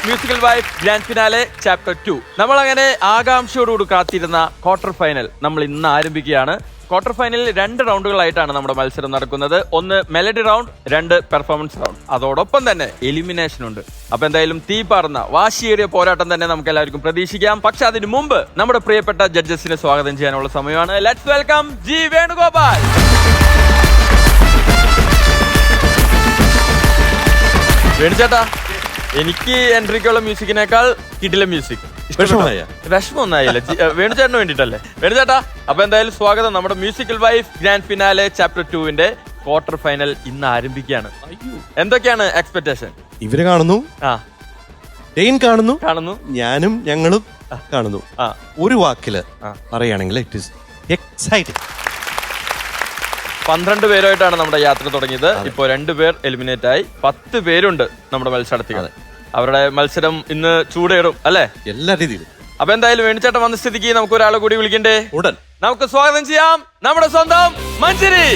Musical wife grand finale chapter 2. നമ്മൾ അങ്ങനെ ആകാംക്ഷയോടുകൂടി കാത്തിരുന്ന ക്വാർട്ടർ ഫൈനൽ നമ്മൾ ഇന്ന് ആരംഭിക്കുകയാണ്. ക്വാർട്ടർ ഫൈനലിൽ 2 റൗണ്ടുകളായിട്ടാണ് നമ്മുടെ മത്സരം നടക്കുന്നത്. ഒന്ന് മെലഡി റൗണ്ട്, 2 പെർഫോമൻസ് റൗണ്ട്. അതോടൊപ്പം തന്നെ എലിമിനേഷൻ ഉണ്ട്. അപ്പൊ എന്തായാലും തീ പാർന്ന വാശിയേറിയ പോരാട്ടം തന്നെ നമുക്ക് എല്ലാവർക്കും പ്രതീക്ഷിക്കാം. പക്ഷെ അതിനു മുമ്പ് നമ്മുടെ പ്രിയപ്പെട്ട ജഡ്ജസിനെ സ്വാഗതം ചെയ്യാനുള്ള സമയമാണ്. Let's welcome G Venugopal. വേണുചേട്ടാ, എനിക്ക് എൻട്രിക്കുള്ള മ്യൂസിക്കിനേക്കാൾ കിടിലൻ മ്യൂസിക് വിഷമൊന്നായില്ല. വേണുചേട്ടന് വേണ്ടിട്ടല്ലേ വേണുചേട്ടാ? അപ്പൊ എന്തായാലും സ്വാഗതം. നമ്മുടെ musical wife grand finale chapter 2 quarter final ഇന്ന് ആരംഭിക്കുകയാണ്. എന്തൊക്കെയാണ് എക്സ്പെക്ടേഷൻ? ഇവര് കാണുന്നു, കാണുന്നു, ഞാനും ഞങ്ങളും കാണുന്നു. ഒരു വാക്കില് പറയുകയാണെങ്കിൽ ഇറ്റ് ഈസ് എക്സൈറ്റിംഗ്. 12 പേരുമായിട്ടാണ് നമ്മുടെ യാത്ര തുടങ്ങിയത്. ഇപ്പോ 2 പേർ എലിമിനേറ്റ് ആയി. 10 പേരുണ്ട് നമ്മുടെ മത്സരാർത്ഥികൾ. അവരുടെ മത്സരം ഇന്ന് ചൂടേറും അല്ലെ? എല്ലാ രീതിയിലും. അപ്പൊ എന്തായാലും വേണിച്ചേട്ടൻ വന്ന സ്ഥിതിക്ക് നമുക്ക് ഒരാളെ കൂടി വിളിക്കണ്ടേ? ഉടൻ നമുക്ക് സ്വാഗതം ചെയ്യാം നമ്മുടെ സ്വന്തം മഞ്ജരി.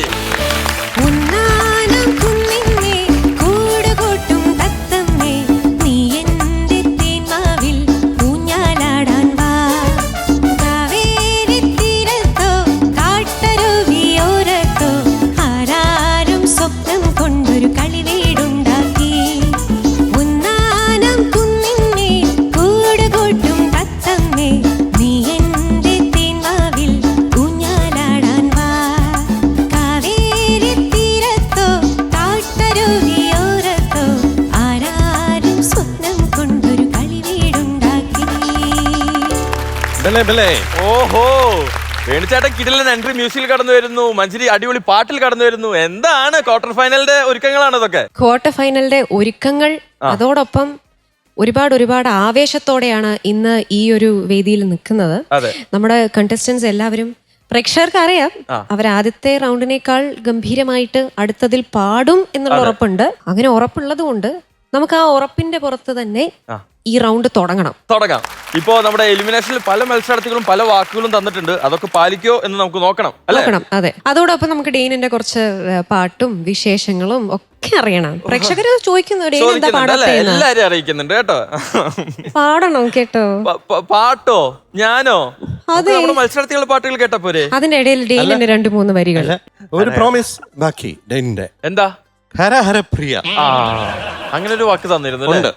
ഓഹോ, വേണിച്ചേട്ടൻ കിടിലൻ എൻട്രി മ്യൂസിക്കിൽ കടന്നു വരുന്നു. മഞ്ജരി അടിപൊളി പാട്ടിൽ കടന്നു വരുന്നു. എന്താണ് ക്വാർട്ടർ ഫൈനലിന്റെ ഒരുക്കങ്ങളാണ് ഇതൊക്കെ? ക്വാർട്ടർ ഫൈനലിന്റെ ഒരുക്കങ്ങൾ, അതോടൊപ്പം ഒരുപാട് ആവേശത്തോടെയാണ് ഇന്ന് ഈ ഒരു വേദിയിൽ നിൽക്കുന്നത്. നമ്മുടെ കണ്ടസ്റ്റൻസ് എല്ലാവരും പ്രേക്ഷകർക്ക് അറിയാം, അവർ ആദ്യത്തെ റൗണ്ടിനേക്കാൾ ഗംഭീരമായിട്ട് അടുത്തതിൽ പാടും എന്നുള്ള ഉറപ്പുണ്ട്. അങ്ങനെ ഉറപ്പുള്ളത് കൊണ്ട് നമുക്ക് ആ ഉറപ്പിന്റെ പുറത്ത് തന്നെ ഈ റൗണ്ട് തുടങ്ങാം. ഇപ്പോ നമ്മുടെ എലിമിനേഷനിൽ പല മത്സരാർത്ഥികളും പല വാക്കുകളും തന്നിട്ടുണ്ട്. അതൊക്കെ പാലിക്കോ എന്ന് നമുക്ക് നോക്കണം. അതെ, അതോടൊപ്പം നമുക്ക് ഡെയിനിന്റെ കുറച്ച് പാട്ടും വിശേഷങ്ങളും ഒക്കെ അറിയണം. പ്രേക്ഷകര് ചോദിക്കുന്നു എല്ലാരും അറിയിക്കുന്നുണ്ട് കേട്ടോ. പാടണം കേട്ടോ. പാട്ടോ? ഞാനോ? അതെ, നമ്മുടെ മത്സരാർത്ഥികളുടെ പാട്ടുകൾ കേട്ടാ പോരെ? അതിന്റെ ഇടയിൽ ഡെയിനിന്റെ 2-3 വരികൾ. ഒരു പ്രോമിസ് ബാക്കി. ഡെയിനിന്റെ എന്താ? ഹരഹരപ്രിയ. അങ്ങനെ ഒരു വാക്ക് തന്നിരുന്നു.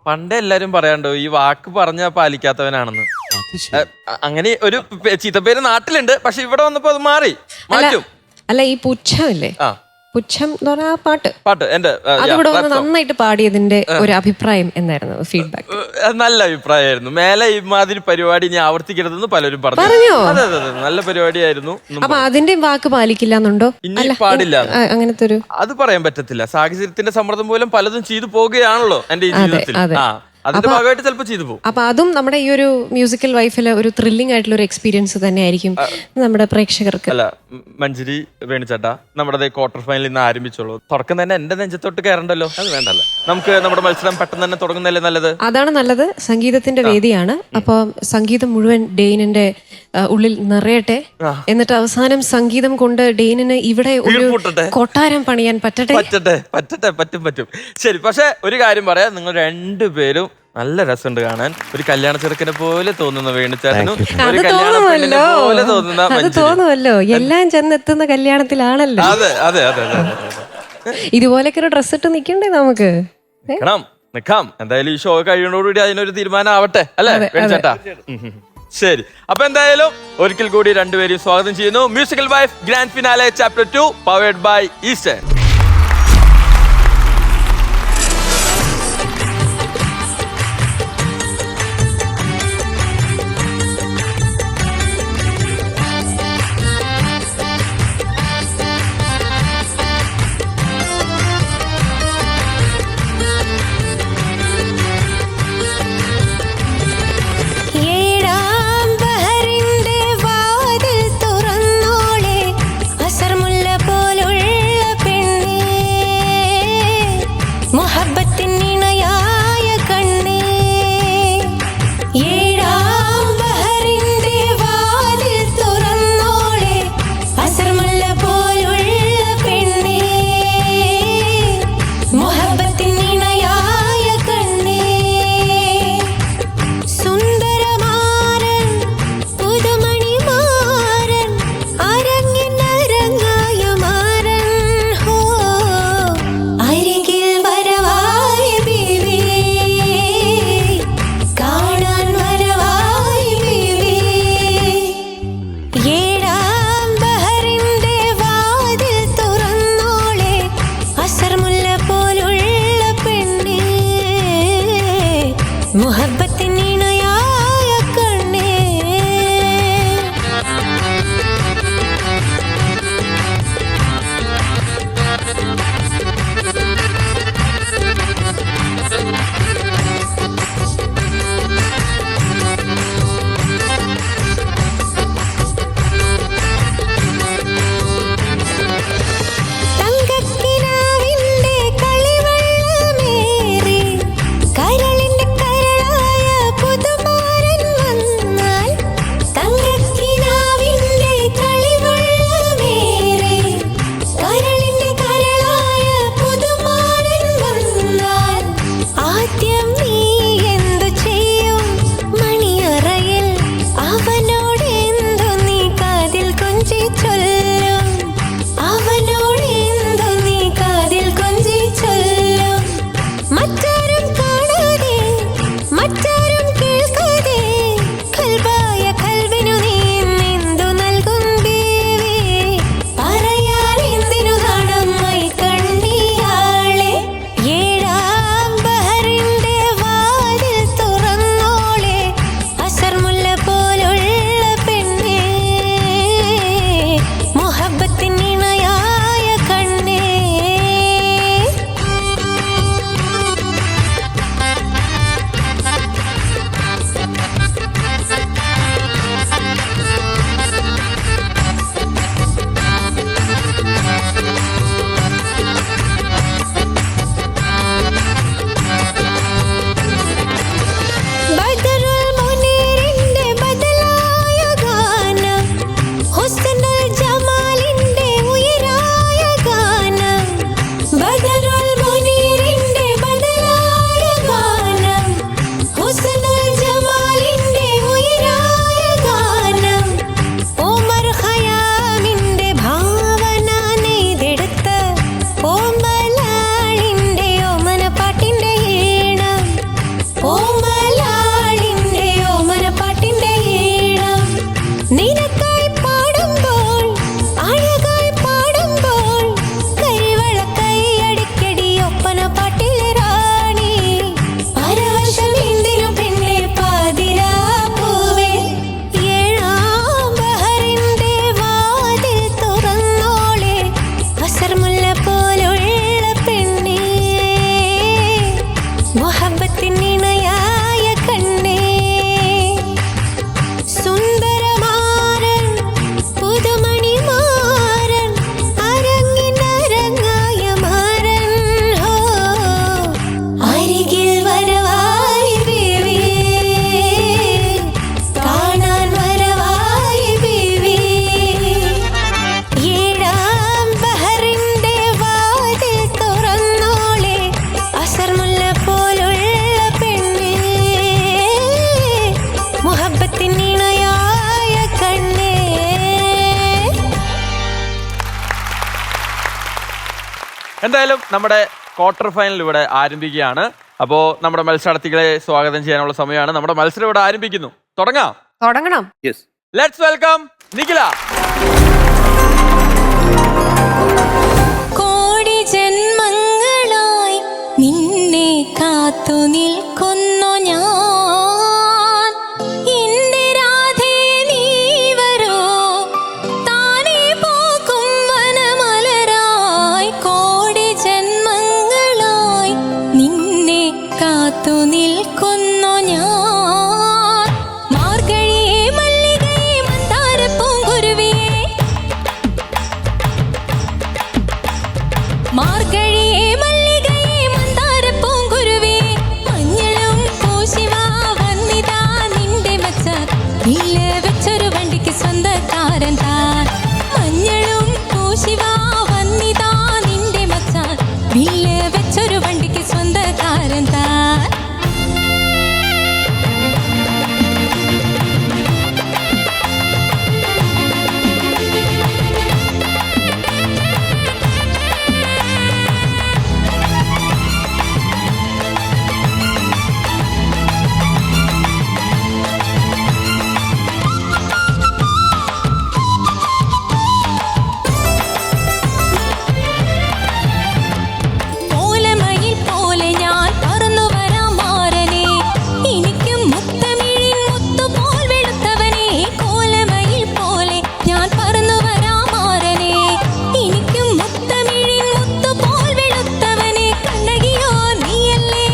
പണ്ടേ എല്ലാരും പറയാണ്ടോ ഈ വാക്ക് പറഞ്ഞ പാലിക്കാത്തവനാണെന്ന്. അങ്ങനെ ഒരു ചീത്തപ്പേര് നാട്ടിലുണ്ട്. പക്ഷെ ഇവിടെ വന്നപ്പോ അത് മാറ്റും. അല്ല, ഈ പുച്ഛമില്ലേ, പുച്ഛം എന്ന് പറഞ്ഞ പാട്ട് അതിവിടെ വന്ന് നന്നായിട്ട് പാടിയതിന്റെ ഒരു അഭിപ്രായം എന്തായിരുന്നു? ഫീഡ്ബാക്ക് നല്ല അഭിപ്രായമായിരുന്നു. മേലെ ഇമാതിരി പരിപാടി ഇനി ആവർത്തിക്കരുതെന്ന് പലരും പറഞ്ഞു. അതെ, നല്ല പരിപാടിയായിരുന്നു. അപ്പൊ അതിന്റെ വാക്ക് പാലിക്കില്ല എന്നുണ്ടോ? ഇനി പാടില്ല അങ്ങനത്തെ ഒരു അത് പറയാൻ പറ്റത്തില്ല. സാഹചര്യത്തിന്റെ സമ്മർദ്ദം മൂലം പലതും ചെയ്തു പോകുകയാണല്ലോ എന്റെ ഈ ജീവിതത്തിൽ. അതിന്റെ ഭാഗമായിട്ട് ചിലപ്പോൾ ചെയ്തു പോകും. അപ്പൊ അതും നമ്മുടെ ഈ ഒരു മ്യൂസിക്കൽ ലൈഫില് ഒരു ത്രില്ലിംഗ് ആയിട്ടുള്ള ഒരു എക്സ്പീരിയൻസ് തന്നെ ആയിരിക്കും നമ്മുടെ പ്രേക്ഷകർക്ക്. അല്ല മഞ്ജരി, വേണിച്ചേട്ടാ, നമ്മുടെ ക്വാർട്ടർ ഫൈനൽ ഇന്ന് ആരംഭിച്ചോളൂ. തുടക്കം തന്നെ എന്റെ നെഞ്ചത്തോട്ട് കയറണ്ടല്ലോ. അത് വേണ്ടല്ലോ. നമുക്ക് നമ്മുടെ മത്സരം പെട്ടെന്ന് തന്നെ തുടങ്ങുന്നല്ലേ നല്ലത്? അതാണ് നല്ലത്. സംഗീതത്തിന്റെ വേദിയാണ്. അപ്പൊ സംഗീതം മുഴുവൻ ഡെയിനിന്റെ ഉള്ളിൽ നിറയട്ടെ. എന്നിട്ട് അവസാനം സംഗീതം കൊണ്ട് ഡെയിനിന് ഇവിടെ ഒരു കൊട്ടാരം പണിയാൻ പറ്റും. ശരി, പക്ഷെ ഒരു കാര്യം പറയാം, നിങ്ങൾ 2 പേരും നല്ല രസമുണ്ട് കാണാൻ. ഒരു കല്യാണ ചെറുക്കനെ പോലെ തോന്നുന്ന വേണിച്ചേട്ടനും ഒരു കല്യാണ പെണ്ണിനെ പോലെ തോന്നുമല്ലോ. എല്ലാം ചെന്നെത്തുന്ന കല്യാണത്തിലാണല്ലോ. അതെ. ഇതുപോലൊക്കെ ഒരു ഡ്രസ് ഇട്ട് നിക്കണ്ടേ നമുക്ക്? നിക്കാം. എന്തായാലും ഈ ഷോ കഴിയുന്നതോടുകൂടി അതിനൊരു തീരുമാനം ആവട്ടെ അല്ലേ വേണിച്ചേട്ടാ? ശരി, അപ്പൊ എന്തായാലും ഒരിക്കൽ കൂടി 2 പേരെയും സ്വാഗതം ചെയ്യുന്നു. Musical wife grand finale chapter 2 powered by Eastern. പെൺ എന്തായാലും നമ്മുടെ ക്വാർട്ടർ ഫൈനൽ ഇവിടെ ആരംഭിക്കുകയാണ്. അപ്പോ നമ്മുടെ മത്സരാർത്ഥികളെ സ്വാഗതം ചെയ്യാനുള്ള സമയമാണ്. നമ്മുടെ മത്സരം ഇവിടെ ആരംഭിക്കുന്നു. തുടങ്ങണം. Let's welcome Nikhila. കോടി ജന്മങ്ങളായി നിന്നെ കാത്തു നിൽക്കുന്നു ഞാൻ. എന്റെ രാധേ നീ വരൂ, താനേ പോകും വനമലരായി. കോടി ജന്മങ്ങളായി നിന്നെ കാത്തു നിൽക്കുന്നു ഞാൻ. മാർഗഴിയേ മല്ലികയേ മന്ദാരപ്പൂങ്കുരുവിയേ, മാർഗഴിയേ മല്ലികയേ മന്ദാരപ്പൂങ്കുരുവിയേ, മഞ്ഞളും പൂശിവാ വന്നിതാ നിന്റെ മച്ചാൻ. വില്ല് വെച്ചൊരു വണ്ടിക്ക് സ്വന്തക്കാരൻ താൻ. മഞ്ഞളും പൂശിവാ വന്നിതാ നിന്റെ മച്ചാൻ. വില്ല് വെച്ചൊരു വണ്ടിക്ക് സ്വന്തക്കാരൻ താൻ. ഓലമയിൽ പോലെ ഞാൻ പറന്നു വരാം മാരനെ, എനിക്കും മുത്തമിഴിൻ മുത്തുപോൽ വെളുത്തവനെ. കോലമയിൽ പോലെ ഞാൻ പറന്നു വരാം മാരനെ, എനിക്കും മുത്തമിഴിൻ മുത്തുപോൽ വെളുത്തവനെ. കണ്ണകിയോ നീയല്ലേ,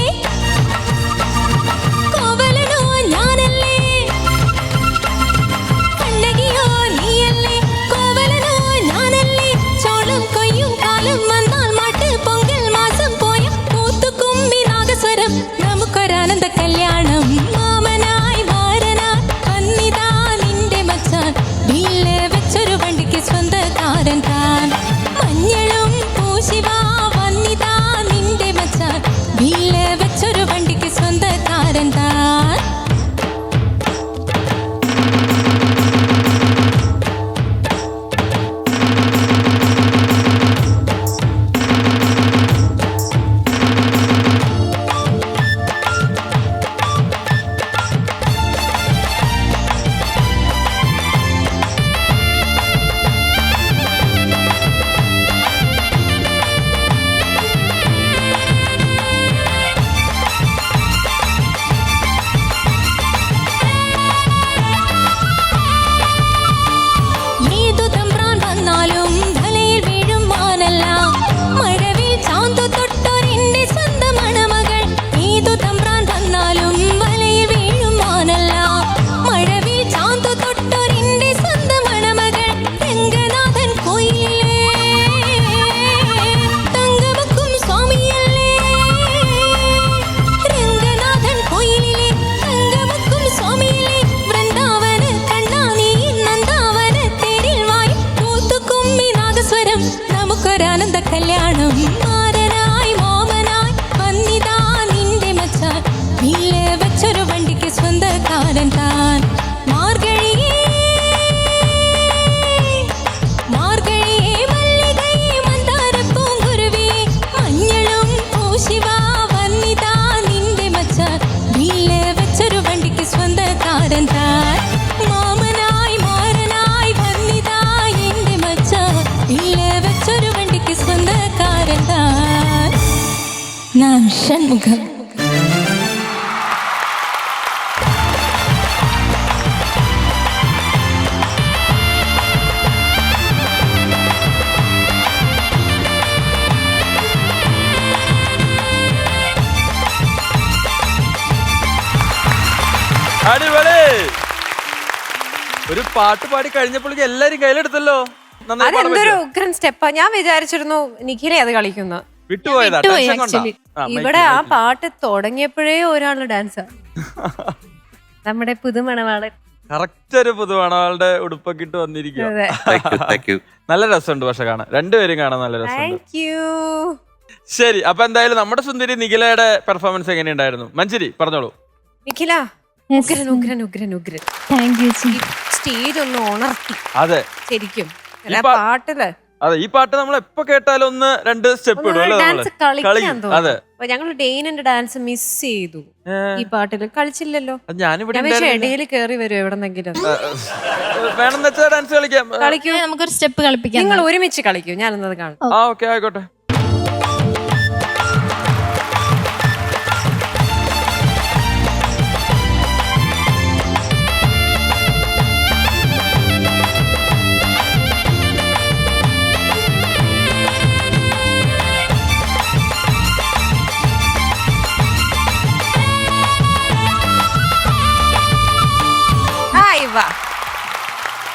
കോവലനോ ഞാനല്ലേ. കണ്ണകിയോ നീയല്ലേ, കോവലനോ ഞാനല്ലേ. ചോളം കൊയ്യും കാലം വന്നാൽ മാട്ട് പൊങ്കൽ മാസം പോയ കൂത്തുകുമ്പി നാഗസ്വരം. നമുക്കൊരാനന്ദ കല്യാണം. മാമനായി മാരനായി വന്നിതാ നിന്റെ മച്ചാൻ. വില്ല് വെച്ചൊരു വണ്ടിക്ക് സ്വന്തക്കാരൻ താൻ. മഞ്ഞളും പൂശിവാ വന്നിതാ നിന്റെ മച്ചാൻ. വില്ല് വെച്ചൊരു വണ്ടിക്ക് സ്വന്തക്കാരൻ താൻ. ഏതു തമ്പ്രാൻ വന്നാലും തലയിൽ വീഴും മാനല്ല, മഴവിൽ ചാന്തു തൊട്ടൊരെന്റെ സ്വന്തം മണമകൾ. ഏതു തമ്പ്രാൻ വന്നാലും വലയിൽ വീഴും മാനല്ല, മഴവിൽ ചാന്തു തൊട്ടൊരെന്റെ സ്വന്തം മണമകൾ. രംഗനാഥൻ കോയിലിലെ തങ്കമക്കും സ്വാമിയല്ലേ. രംഗനാഥൻ കോയിലിലെ തങ്കമക്കും സ്വാമിയല്ലേ. വൃന്ദാവന കണ്ണാനീ നന്ദാവന തേരിൽ വായി കൂത്തുകുമ്പി നാഗസ്വരം. നമുക്കൊരാനന്ദ കല്യാണം. മാരനായി മാമനായി വന്നിതാ നിന്റെ മച്ചാൻ. വില്ല് വെച്ചൊരു വണ്ടിക്ക് സ്വന്തക്കാരൻ താൻ. മാർഗഴിയേ മാർഗഴിയേ മല്ലികയേ മന്ദാരപ്പൂങ്കുരുവിയേ, മഞ്ഞളും പൂശിവാ വന്നിതാ നിന്റെ മച്ചാൻ. വില്ല് വെച്ചൊരു വണ്ടിക്ക് സ്വന്തക്കാരൻ താൻ. മാമനായി മാരനായി വന്നിതാ എന്റെ മച്ചാൻ. വില്ല് വെച്ചൊരു വണ്ടിക്ക് സ്വന്തക്കാരൻ താൻ. നാം ഷൺമുഖം. അടിപൊളി. ഒരു പാട്ട് പാടി കഴിഞ്ഞപ്പോഴേക്ക് എല്ലാരും കയ്യിലെടുത്തല്ലോ. നന്നായി പാടാൻ അതെന്തൊരു പറ്റിയോ? ഉഗ്രൻ സ്റ്റെപ്പാ. ഞാൻ വിചാരിച്ചിരുന്നു നിഖിലെ അത് കളിക്കുന്നു. വിട്ടുപോയതാ, വിട്ടുപോയി ടെൻഷൻ കൊണ്ടാ. actually. ആ, മൈക്ക് ഇവിടെ ആ മൈക്ക്. പാട്ട് തുടങ്ങിയപ്പോഴേ ഒരാള് ഡാൻസ് നമ്മുടെ പുതുമണവാളൻ. കറക്റ്റ് ഒരു പുതുമണവാളുടെ ഉടുപ്പൊക്കെ ഇട്ട് വന്നിരിക്കുക. അതെ. Thank you. നല്ല രസമുണ്ട് പക്ഷെ കാണാൻ, രണ്ടുപേരും കാണാൻ നല്ല രസമുണ്ട്. Thank you. ശരി, അപ്പൊ എന്തായാലും നമ്മുടെ സുന്ദരി നിഖിലയുടെ പെർഫോമൻസ് എങ്ങനെയുണ്ടായിരുന്നു? മഞ്ജരി പറഞ്ഞോളൂ. നിഖില ഉഗ്രൻ ഉഗ്രൻ ഉഗ്രൻ ഉഗ്രൻ. Thank you. സ്റ്റേജ് ഒന്ന് ഉണർത്തി അതെ, ശരിക്കും. ഈ പാ- പാട്ടില് അതെ, ഈ പാട്ട് നമ്മൾ എപ്പോ കേട്ടാലും ഒന്ന് രണ്ട് സ്റ്റെപ്പ് ഇടും അല്ലേ ഡാൻസ് നമ്മള് കളിക്കാൻ അതെ. തോന്നുന്നു. ഞങ്ങൾ ഡെയിനിന്റെ ഡാൻസ് മിസ് ചെയ്തു ഈ പാട്ടില്. കളിച്ചില്ലല്ലോ. അത് ഞാനിവിടെ ഞാൻ പക്ഷേ ഇടയിൽ കേറി വരും എവിടെന്നെങ്കിലും. വേണമെന്ന് വെച്ചാൽ ഡാൻസ് കളിക്കാം. കളിക്കൂ, നമുക്കൊരു സ്റ്റെപ്പ് കളിപ്പിക്കാം. നിങ്ങൾ ഒരുമിച്ച് കളിക്കൂ, ഞാനൊന്നത് കാണും. ആ ഓക്കെ ആയിക്കോട്ടെ.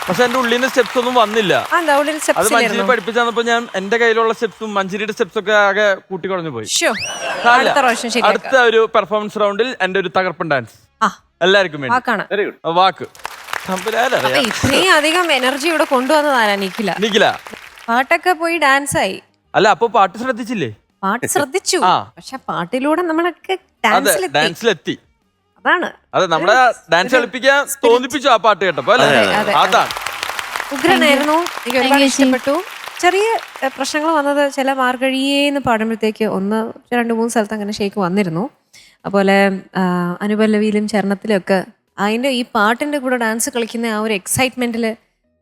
പക്ഷെ എന്റെ ഉള്ളിൽ നിന്ന് സ്റ്റെപ്സ് ഒന്നും വന്നില്ല. അത് മഞ്ജരി പഠിപ്പിച്ചപ്പോ ഞാൻ എന്റെ കയ്യിലുള്ള സ്റ്റെപ്സും മഞ്ജരിയുടെ സ്റ്റെപ്സ് ഒക്കെ ആകെ കൂട്ടിക്കുറഞ്ഞു പോയി. അടുത്ത ഒരു പെർഫോമൻസ് റൗണ്ടിൽ എന്റെ ഒരു തകർപ്പൻ ഡാൻസ് എല്ലാവർക്കും വേണ്ടി വാക്ക്. ഇത്രയും അധികം എനർജി ഇവിടെ കൊണ്ടുവന്നതാരാ? നിഖില. പാട്ടൊക്കെ പോയി ഡാൻസ് ആയി. അല്ല, അപ്പൊ പാട്ട് ശ്രദ്ധിച്ചില്ലേ? പാട്ട് ശ്രദ്ധിച്ചു, പക്ഷെ പാട്ടിലൂടെ നമ്മളൊക്കെ ഡാൻസിലെത്തി. അതാണ്. അതെ, നമ്മുടെ ഡാൻസ് കളിപ്പിക്കാൻ തോന്നിപ്പിച്ചു ആ പാട്ട് കേട്ടപ്പോ അല്ലേ? അതാണ്. ഉഗ്രനായിരുന്നു, എനിക്ക് ഒരുപാട് ഇഷ്ടപ്പെട്ടു. ചെറിയ പ്രശ്നങ്ങൾ വന്നത് ചില മാർഗഴിയേന്ന് പാടുമ്പോഴത്തേക്ക് 1-2-3 സ്ഥലത്ത് അങ്ങനെ ഷേക്ക് വന്നിരുന്നു. അതുപോലെ അനുപല്ലവിയിലും ചരണത്തിലും ഒക്കെ അതിന്റെ ഈ പാട്ടിന്റെ കൂടെ ഡാൻസ് കളിക്കുന്ന ആ ഒരു എക്സൈറ്റ്മെന്റിൽ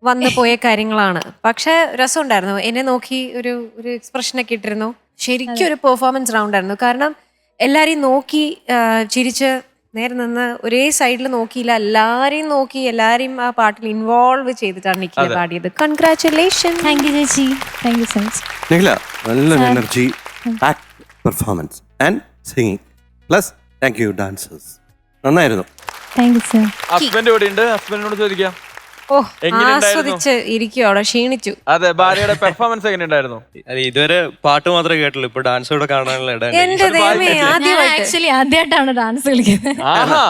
വന്നു പോയ കാര്യങ്ങളാണ്. പക്ഷെ രസമുണ്ടായിരുന്നു. എന്നെ നോക്കി ഒരു എക്സ്പ്രഷനൊക്കെ ഇട്ടിരുന്നു. ശരിക്കും ഒരു പെർഫോമൻസ് റൗണ്ട് ആയിരുന്നു. കാരണം എല്ലാരെയും നോക്കി ചിരിച്ച് നേരെ നിന്ന് ഒരേ സൈഡിൽ നോക്കിയില്ല, എല്ലാരെയും നോക്കി എല്ലാരെയും ആ പാട്ടിൽ ഇൻവോൾവ് ചെയ്തിട്ടാണ് നിഖില പാടിയത്. കൺഗ്രാറ്റുലേഷൻ. താങ്ക് യു ചേച്ചി, thank you so much. Nikhila, നല്ല energy, act, performance and singing plus thank you dancers. നന്നായിരുന്നു. Thank you sir. ഹസ്ബൻഡ് ഇവിടെ ഉണ്ട്, ഹസ്ബൻഡിനോട് ചോദിക്കാം. ആസ്വദിച്ച് ഇരിക്കും അവിടെ, ക്ഷീണിച്ചു. അതെ, ഭാര്യയുടെ പെർഫോമൻസ് എങ്ങനെയുണ്ടായിരുന്നു? ഇതുവരെ പാട്ട് മാത്രമേ കേട്ടുള്ളൂ, ഇപ്പൊ ഡാൻസ് കൂടെ കാണാനുള്ള എന്റെ ദൈവമേ, ആക്ച്വലി ആദ്യമായിട്ടാണ് ഡാൻസ് കളിക്കുന്നത്. ആഹാ,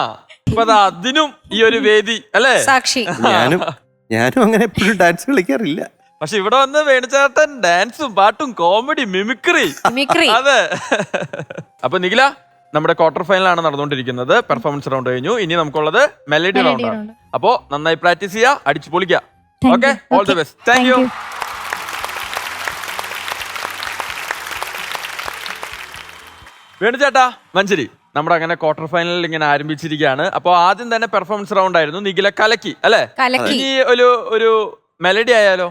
അപ്പൊ അതിനും ഈ ഒരു വേദി അല്ലേ സാക്ഷി. ഞാനും അങ്ങനെ എപ്പോഴും ഡാൻസ് കളിക്കാറില്ല. പക്ഷെ ഇവിടെ വന്ന് വേണുചേട്ടൻ ഡാൻസും പാട്ടും കോമഡി മിമിക്രി. അതെ. അപ്പൊ നിഖില, നമ്മുടെ ക്വാർട്ടർ ഫൈനലാണ് നടന്നുകൊണ്ടിരിക്കുന്നത്. പെർഫോമൻസ് റൗണ്ട് കഴിഞ്ഞു. ഇനി നമുക്കുള്ളത് മെലഡി റൗണ്ട് ആണ്. അപ്പോ നന്നായി പ്രാക്ടീസ് ചെയ്യാ, അടിച്ചു പൊളിക്കുക. Okay, all the best. Thank you. വേണുചേട്ടാ, മഞ്ജരി, നമ്മുടെ അങ്ങനെ ക്വാർട്ടർ ഫൈനലിൽ ഇങ്ങനെ ആരംഭിച്ചിരിക്കുകയാണ്. അപ്പൊ ആദ്യം തന്നെ പെർഫോമൻസ് റൗണ്ട് ആയിരുന്നു. നിഖില കലക്കി അല്ലെ? ഇനി ഒരു മെലഡി ആയാലോ?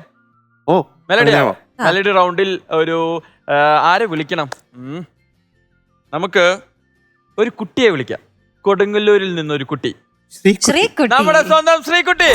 ഓ, മെലഡി ആവോ? മെലഡി റൗണ്ടിൽ ഒരു ആരെ വിളിക്കണം? നമുക്ക് ഒരു കുട്ടിയെ വിളിക്കാം. കൊടുങ്ങല്ലൂരിൽ നിന്നൊരു കുട്ടി, നമ്മുടെ സ്വന്തം ശ്രീകുട്ടി.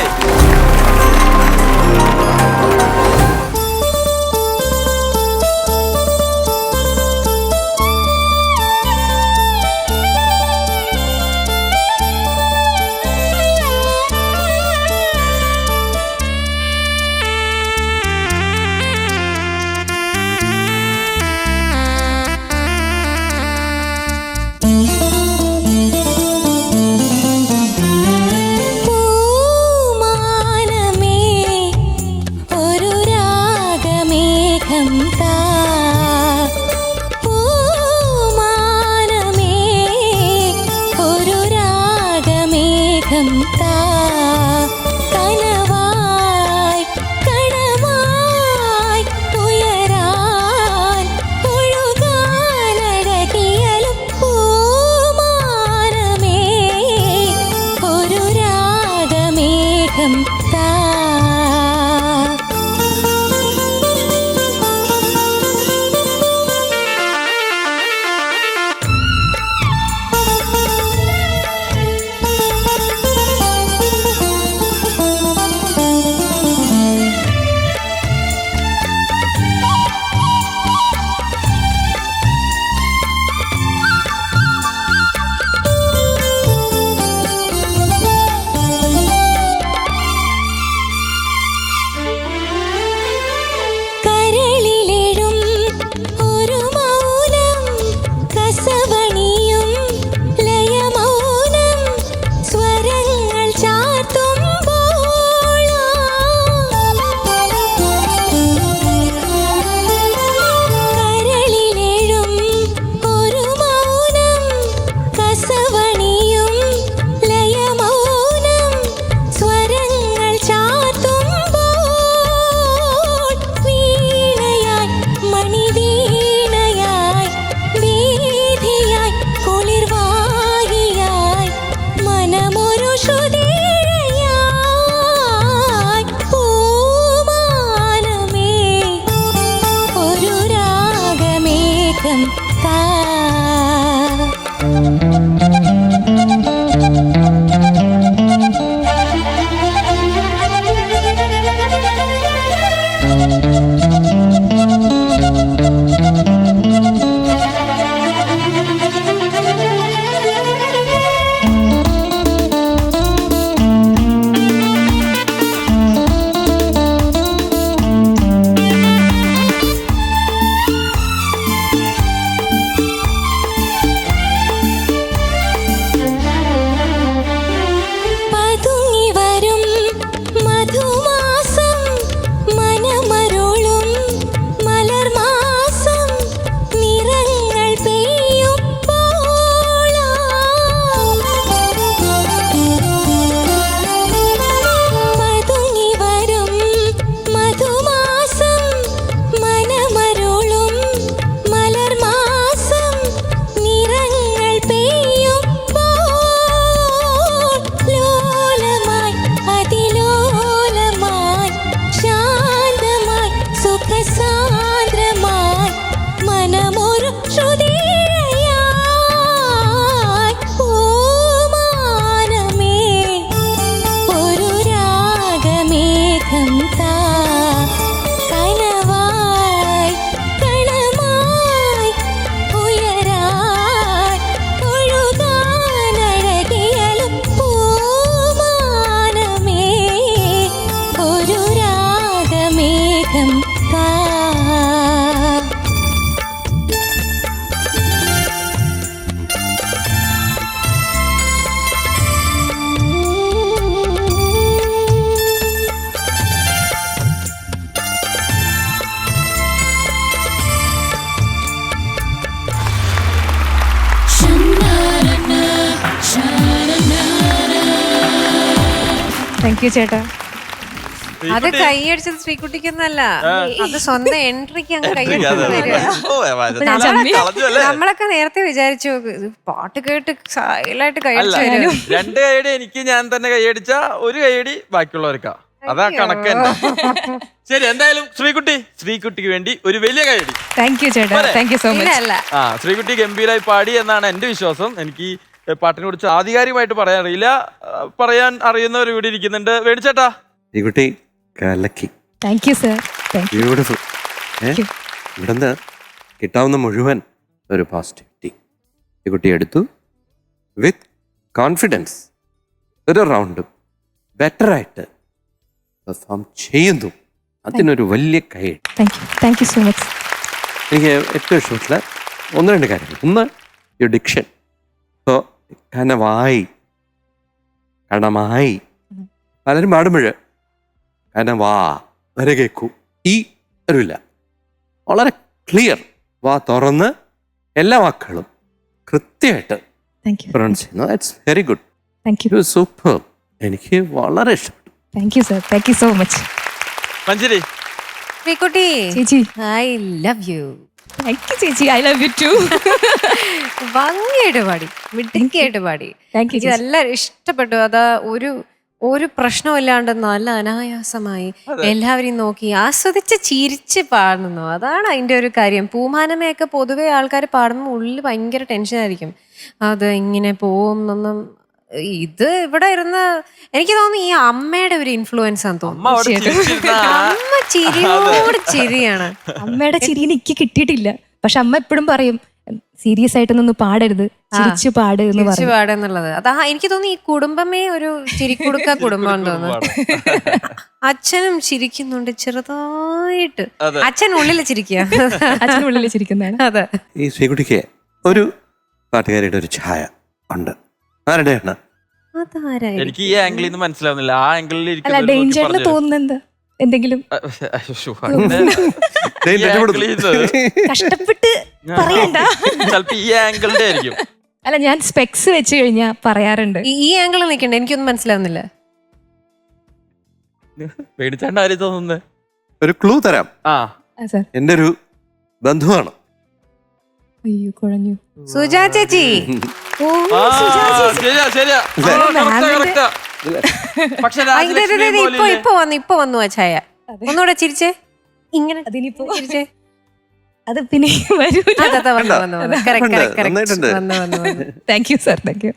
സാന്ദ്രമായി മനമൊരു ശ്രുതിയായി പൂമാനമേ ഒരു രാഗമേഘം താ കനവായി കണമായി ഉയരാൻ ഒഴുകാനഴകിയലും പൂമാനമേ ഒരു രാഗമേഘം താ. താങ്ക് യു ചേട്ടാ. അത് കൈയടിച്ചത് ശ്രീകുട്ടിക്കൊന്നല്ല, അത് സ്വന്തം എൻട്രിക്ക് അങ്ങ് കൈയടിച്ചത് വരിക. നമ്മളൊക്കെ നേരത്തെ വിചാരിച്ചു ഇത് പാട്ട് കേട്ട് സൈലായിട്ട് കൈയടിച്ചു വരും. 2 കൈയടി എനിക്ക് ഞാൻ തന്നെ കൈയടിച്ച 1 കൈയടി ബാക്കിയുള്ളവർക്കാ. അതാ കണക്ക് തന്നെ. ശരി, എന്തായാലും ശ്രീകുട്ടിക്ക് വേണ്ടി ഒരു വലിയ കൈയടി. താങ്ക് യു ചേട്ടാ. Thank you so much. അല്ല ശ്രീകുട്ടി ഗംഭീരമായി പാടി എന്നാണ് എന്റെ വിശ്വാസം. എനിക്ക് പാട്ടിനെ കുറിച്ച് ആധികാരികമായിട്ട് പറയാൻ അറിയില്ല, പറയാൻ അറിയുന്നവർ ഇവിടെ ഇരിക്കുന്നുണ്ട്. വേണിച്ചേട്ടാ, ശ്രീകുട്ടി കലക്കി, thank you sir. Thank U. Beautiful. ഇവിടുന്ന് കിട്ടാവുന്ന മുഴുവൻ ഒരു പോസിറ്റിവിറ്റി ഈ കുട്ടി എടുത്തു. വിത്ത് കോൺഫിഡൻസ് ഒരു റൗണ്ടും ബെറ്ററായിട്ട് പെർഫോം ചെയ്യുന്നു. അതിനൊരു വലിയ കൈ. Thank you so much. എനിക്ക് ഏറ്റവും ഇഷ്ടപ്പെട്ട 1-2 കാര്യങ്ങൾ. ഒന്ന്, യുവർ ഡിക്ഷൻ. ഇപ്പോൾ കനമായി കണമായി പലരും പാടുമ്പോൾ കനവാ വരെ കേൾക്കൂ. ഈ വരില്ല. വളരെ ക്ലിയർ, വാ തുറന്ന് എല്ലാ വാക്കുകളും കൃത്യമായിട്ട് താങ്ക് യു. പ്രൊനൗൺസ് ചെയ്യുന്നു. That's very good. Thank you. Super. എനിക്ക് വളരെ ഇഷ്ടപ്പെട്ടു. Thank you sir. Thank you so much. Manjari, Sreekutty, ചേച്ചി I love you. Thank you ചേച്ചി. I love you too. ഭംഗിയായിട്ട് പാടി, മിടുക്കിയായിട്ട് പാടി. Thank you. എനിക്ക് നല്ല ഇഷ്ടപ്പെട്ടു. അതാ ഒരു പ്രശ്നമില്ലാണ്ട് നല്ല അനായാസമായി എല്ലാവരെയും നോക്കി ആസ്വദിച്ച് ചിരിച്ച് പാടുന്നു. അതാണ് അതിന്റെ ഒരു കാര്യം. പൂമാനമയൊക്കെ പൊതുവെ ആൾക്കാർ പാടുമ്പോൾ ഉള്ളിൽ ഭയങ്കര ടെൻഷനായിരിക്കും, അത് ഇങ്ങനെ പോവും എന്നൊന്നും. ഇത് ഇവിടെ ഇരുന്ന് എനിക്ക് തോന്നുന്നു ഈ അമ്മയുടെ ഒരു ഇൻഫ്ലുവൻസ് ആണെന്ന് അമ്മ അവിടെ തോന്നുന്നു. ചിരിച്ചിരുന്നാ അമ്മ ചിരിയോട് ചിരിയാണ്. അമ്മയുടെ ചിരി എനിക്ക് കിട്ടിയിട്ടില്ല. പക്ഷെ അമ്മ എപ്പോഴും പറയും സീരിയസ് ആയിട്ടൊന്നും പാടരുത്, ചിരിച്ചു പാട് എന്ന് ചിരിച്ചു പറയും. പാടെന്നുള്ളത്. അതാ എനിക്ക് തോന്നുന്നു ഈ കുടുംബമേ ഒരു ചിരിക്കുടുക്ക കുടുംബം തോന്നുന്നു. അച്ഛനും ചിരിക്കുന്നുണ്ട് ചെറുതായിട്ട്. അച്ഛൻ ഉള്ളിൽ ചിരിക്കുക, അച്ഛനുള്ളിൽ ചിരിക്കുന്നതാണ്. അതെ. ഈ ശ്രീകുട്ടിക്ക് ഒരു പാട്ടുകാരിയുടെ ഒരു ഛായ ഉണ്ട്. ആരുടെയാണ്? അതാരായി? എനിക്ക് ഈ ആംഗിളിൽ നിന്ന് മനസ്സിലാവുന്നില്ല. ആ ആംഗിളിൽ അല്ല, ഡേഞ്ചറിന് തോന്നുന്നത് എന്താ? എന്തെങ്കിലും കഷ്ടപ്പെട്ട് പറയണ്ട. ചിലപ്പോ ഈ ആംഗിളിന്റെ ആയിരിക്കും. അല്ല, ഞാൻ സ്പെക്സ് വെച്ച് കഴിഞ്ഞാ പറയാറുണ്ട്. ഈ ആംഗിളിൽ നിൽക്കണ്ട, എനിക്കൊന്നും മനസ്സിലാവുന്നില്ല. പേടിച്ചാണ്ട് ആര് തോന്നുന്നത്? ഒരു ക്ലൂ തരാം. സർ. എൻ്റെ ഒരു ബന്ധുവാണ്. അയ്യോ, കുഴഞ്ഞു. സുജാ ചേച്ചി. ഓ, ശരിയാ ശരിയാ. പക്ഷെ ഇപ്പൊ വന്നു ആ ഛായ. ഒന്നുകൂടെ ചിരിച്ചേ, ഇങ്ങനെ അതിനിപ്പോ ചിരിച്ചേ. അത് പിന്നെ വരൂല. Thank you sir. Thank you.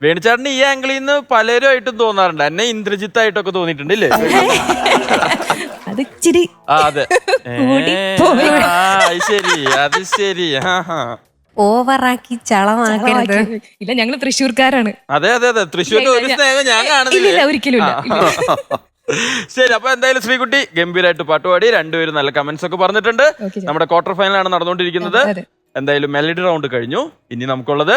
വേണിച്ചാട്ടിന് ഈ ആംഗിളിൽ നിന്ന് പലരുമായിട്ടും തോന്നാറുണ്ട്. എന്നെ ഇന്ദ്രജിത്ത് ആയിട്ടൊക്കെ തോന്നിയിട്ടുണ്ടല്ലേ? അത് ഇച്ചിരി അതെ. ശരി, അത് ശരി. ഓവറാക്കി ചളമാക്കരുത്. ഇല്ല, ഞങ്ങള് തൃശ്ശൂർക്കാരാണ്. അതെ അതെ അതെ, തൃശ്ശൂരിൽ ഒരു സ്നേഹം ഞാൻ കാണുന്നില്ല. ഒരിക്കലും ഇല്ല. ശരി, അപ്പൊ എന്തായാലും ശ്രീകുട്ടി ഗംഭീരമായിട്ട് പാട്ടുപാടി. രണ്ടുപേരും നല്ല കമന്റ്സ് ഒക്കെ പറഞ്ഞിട്ടുണ്ട്. നമ്മുടെ ക്വാർട്ടർ ഫൈനൽ ആണ് നടന്നുകൊണ്ടിരിക്കുന്നത്. എന്തായാലും മെലഡി റൗണ്ട് കഴിഞ്ഞു. ഇനി നമുക്കുള്ളത്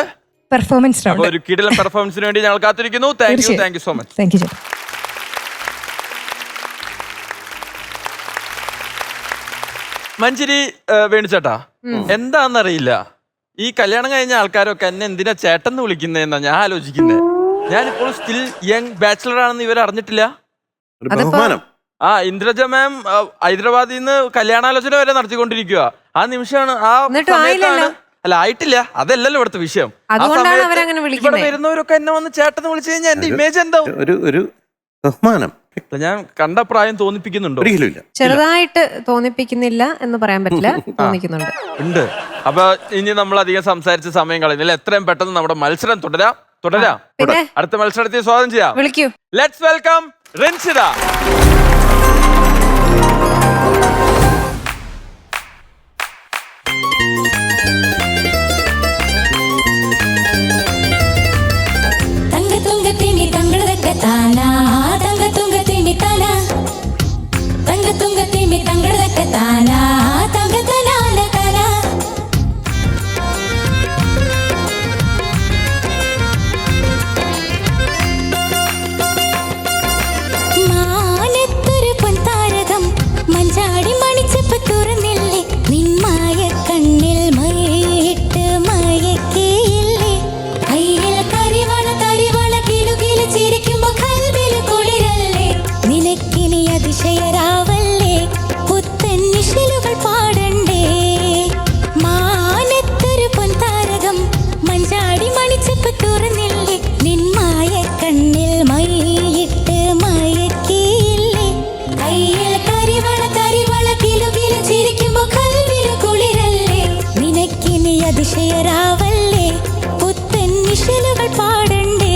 പെർഫോമൻസ് റൗണ്ട്. ഒരു കിടിലൻ പെർഫോമൻസിന് വേണ്ടി ഞങ്ങൾ കാത്തിരിക്കുന്നു. Thank you so much. Thank you. Manjari, വേണിച്ചേട്ടാ, എന്താന്നറിയില്ല, ഈ കല്യാണം കഴിഞ്ഞ ആൾക്കാരൊക്കെ എന്നെ എന്തിനാ ചേട്ടന്ന് വിളിക്കുന്നതെന്നാ ഞാൻ ആലോചിക്കുന്നത്. ഞാനിപ്പോൾ സ്റ്റിൽ യങ് ബാച്ചിലർ ആണെന്ന് ഇവർ അറിഞ്ഞിട്ടില്ല. ഇന്ദ്രജ മാം ഹൈദരാബാദിൽ നിന്ന് കല്യാണാലോചന വരെ നടത്തിക്കൊണ്ടിരിക്കുക. ആ നിമിഷമാണ്, ആ സമയത്താണ്. അല്ല, ആയിട്ടില്ല, അതല്ലല്ലോ ഇവിടുത്തെ വിഷയം. ഇവിടെ വരുന്നവരൊക്കെ എന്നെ വന്ന് ചേട്ടന്ന് വിളിച്ചു കഴിഞ്ഞാൽ എന്റെ ഇമേജ് എന്താവും? ഒരു ബഹുമാനം. ഞാൻ കണ്ട പ്രായം തോന്നിപ്പിക്കുന്നുണ്ടോ? ഒരിക്കലും ഇല്ല. ചെറുതായിട്ട് തോന്നിപ്പിക്കുന്നില്ല എന്ന് പറയാൻ പറ്റില്ല, തോന്നിക്കുന്നുണ്ട്. ഉണ്ട്. അപ്പൊ ഇനി നമ്മൾ അധികം സംസാരിച്ച സമയം കളയുന്നില്ല, എത്രയും പെട്ടെന്ന് നമ്മുടെ മത്സരം തുടരാം. പിന്നെ? അടുത്ത മത്സരത്തെ സ്വാഗതം ചെയ്യാം. വിളിക്കൂ. Let's welcome Rinshitha. തങ്കത്തുങ്കത്തിനി തങ്കടതക്കത്താന തങ്കത്തുങ്കത്തിനി തന തങ്കത്തുങ്കത്തിനി തങ്കടതക്കത്താന തങ്കതനാന തന മാനത്തൊരു പൊൻതാരകം മഞ്ചാടി മണിച്ചപ്പ് തുറന്നില്ലേ നിന്മായ കണ്ണിൽ മയയിട്ട് മയക്കേയില്ലേ അയ്യൽ കരിവള തരിവള കിലുകില് ചിരിക്കുമ്പോ കൽവില് കുളിരല്ലേ നിനക്കിനി അതിശയരാവല്ലേ പുത്തൻ നിശലുകൾ പാടണ്ടേ മാനത്തൊരു പൊൻതാരകം മഞ്ചാടി മണിച്ചപ്പ് തുറന്നില്ലേ നിന്മായ കണ്ണിൽ മയയിട്ട് മയക്കേയില്ലേ അയ്യൽ കരിവള തരിവള കിലുകില് ചിരിക്കുമ്പോ കൽവില് കുളിരല്ലേ നിനക്കിനി അതിശയരാവല്ലേ പുത്തൻ നിശലുകൾ പാടണ്ടേ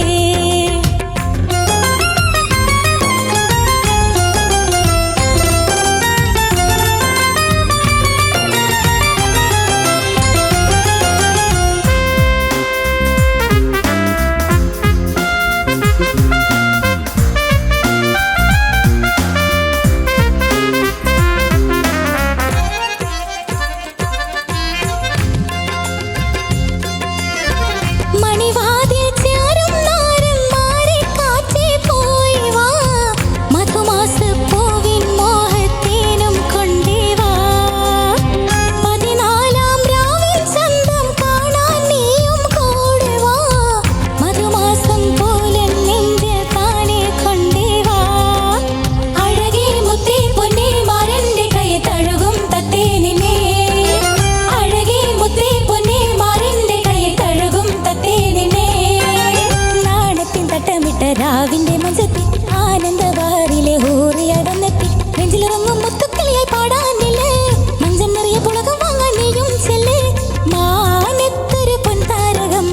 മണിവാതിൽ ചാരും നാരന്മാരെ കാറ്റേ പോയി വാ മധുമാസപ്പൂവിൻ മോഹത്തേനും കൊണ്ടേ വാ 14 രാവിൻ ചന്തം കാണാൻ നീയും കൂടെ വാ മധുമാസം പോലെ നെഞ്ചിൽ താനെ കൊണ്ടേ വാ അഴകേ മുത്തേ പൊന്നേ മാരന്റെ കൈ തഴുകും തത്തേ നിന്നെ അഴകേ മുത്തേ പൊന്നേ മാരന്റെ കൈ തഴുകും തത്തേ നിന്നെ നാണത്തിൻ തട്ടമിട്ട രാവിന്റെ മഞ്ചത്തിൽ ആനന്ദവാറിലെ ഊറിയടന്നെത്തി നെഞ്ചിലിറങ്ങും മുത്തുക്കിളിയായി പാടാനില്ലേ മഞ്ചം നിറയെ പുളകം വാങ്ങാൻ നീയും ചെല്ല് മാനത്തൊരു പൊൻതാരകം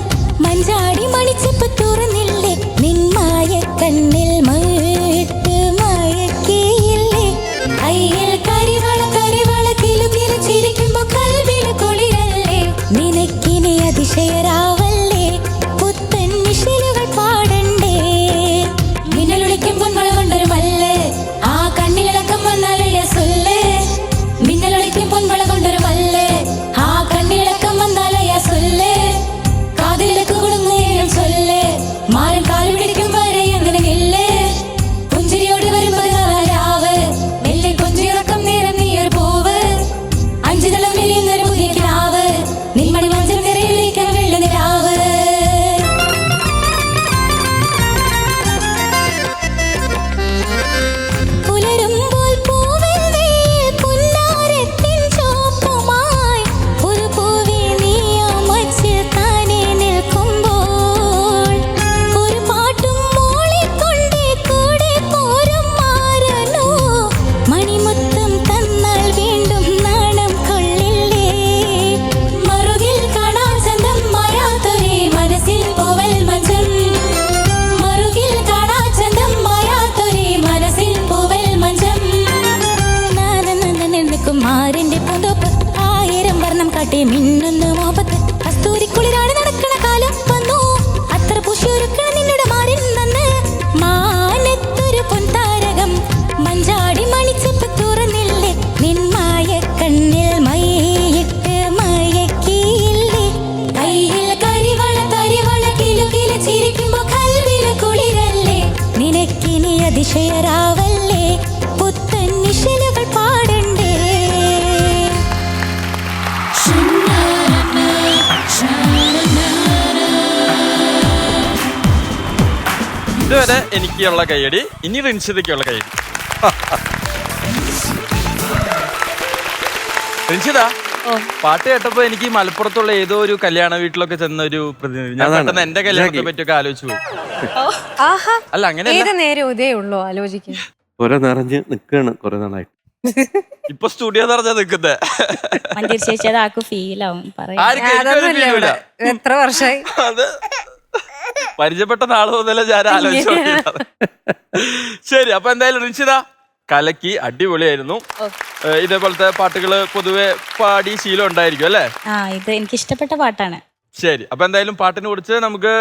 മഞ്ചാടി മണിച്ചപ്പ് തുറന്നില്ലേ നിന്മായ കണ്ണിൽ മയട്ട് മയക്കേയില്ലേ അയ്യൽ കരിവള കരിവള കിലുകില് ചിരിക്കുമ്പോ കൽവില് കുളിരല്ലേ നിനക്കിനി അതിശയരാവല്ലേ പുത്തൻ നിശലുകൾ പാടണ്ടേ മിന്നലൊളിക്കും പൊൻവള കൊണ്ടൊരു മല്ല് ആ കണ്ണിലിളക്കം വന്നാലയ സൊല്ല് മിന്നലൊളിക്കും പൊൻവള കൊണ്ടൊരു മല്ല് ആ കണ്ണിലിളക്കം വന്നാലയ സൊല്ല് കാതിലക്ക് കൊടുങ്ങേരം സൊല്ല് മാരൻ കാല് പിടിക്കും വരെ അങ്ങനെ നില്ല് പുഞ്ചിരിയോട് വരുമ്പോൾ രാവ് മെല്ലെ കൊഞ്ചിറക്കം നേരം നീയൊരു പൂവ് അഞ്ചു തളം മെലിയുന്നൊരു പുതിയ കിനാവ് നിന്മണി മഞ്ചം നിറയിലേക്കാൻ വെള്ള നിലാവ് പുലരുമ്പോൾ പൂവിൽ വെയിൽ പുന്നാരത്തിൻ ചോപ്പുമായി ഒരു പൂവി നീയമച്ച് താനെ നിൽക്കുമ്പോൾ ഒരു പാട്ടും മൂളിക്കൊണ്ടേ കൂടെ പോരും മാറനോ മണിമുത്തം തന്നാൽ വീണ്ടും നാണം കൊള്ളില്ലേ മറുകിൽ കാണാൻ ചന്തം മായാത്തൊരേ മനസ്സിൽ പോവൽ മഞ്ചം മറുകിൽ കാണാൻ ചന്തം മായാത്തൊരേ മനസ്സിൽ പോവൽ മഞ്ചം കുമാരന്റെ പൂന്തോപ്പ് 1000 വർണ്ണം കാട്ടി മിന്നുന്നു മോപത്ത് കസ്തൂരിക്കുളിരാണ് നടക്കണ കാലം വന്നു അത്ര പുഷ്യൊരുക്കണ നിന്നുടെ മാറിൻ നന്ന് മാനത്തൊരു പൊൻതാരകം മഞ്ചാടി മണിച്ചപ്പ് തുറന്നില്ലേ നിന്മായ കണ്ണിൽ മയയിട്ട് മയക്കേയില്ലേ കയ്യിൽ കരിവള തരിവള കിലുകില് ചിരിക്കുമ്പോ കൽവില് കുളിരല്ലേ നിനക്കിനി അതിശയരാവല്ലേ പുത്തൻ നിശലുകൾ പാടണ്ടേ ഇതുവരെ എനിക്കുള്ള കൈയടി, ഇനി റിൻഷിതയ്ക്കുള്ള കൈയടി. റിൻഷിത, പാട്ട് കേട്ടപ്പോ എനിക്ക് മലപ്പുറത്തുള്ള ഏതോ ഒരു കല്യാണ വീട്ടിലൊക്കെ ചെന്ന ഒരു പ്രതിനിധി. ഞാൻ പെട്ടെന്ന് എന്റെ കല്യാണത്തെ പറ്റിയൊക്കെ ആലോചിച്ചു പോയി. ആഹാ, അല്ല അങ്ങനെ ഏത് നേരം ഇതേ ഉള്ളൂ ആലോചിക്കാൻ. കുറെ നിറഞ്ഞ് നിൽക്കുകയാണ് കുറെ നാളായിട്ട്. ഇപ്പൊ സ്റ്റുഡിയോ നിറഞ്ഞാ നിൽക്കുന്നേ. മഞ്ചേരി ചേച്ചി അത് ആക്ക് ഫീൽ ആവും പറയാം. ആർക്കും എനിക്കൊരു അതൊന്നുമില്ല feel ഇല്ല. ഇവിടെ. എത്ര വർഷമായി അത് പരിചയപ്പെട്ട നാള് മുതലേ ഞാൻ ആലോചിച്ചു. ശരി, അപ്പൊ എന്തായാലും റിൻഷിത കലക്കി, അടിപൊളിയായിരുന്നു. ഇതേപോലത്തെ പാട്ടുകള് പൊതുവെ പാടി ശീലം ഉണ്ടായിരിക്കും അല്ലേ? ഇത് എനിക്ക് ഇഷ്ടപ്പെട്ട പാട്ടാണ്. ശരി, അപ്പൊ എന്തായാലും പാട്ടിനെ കുറിച്ച് നമുക്ക്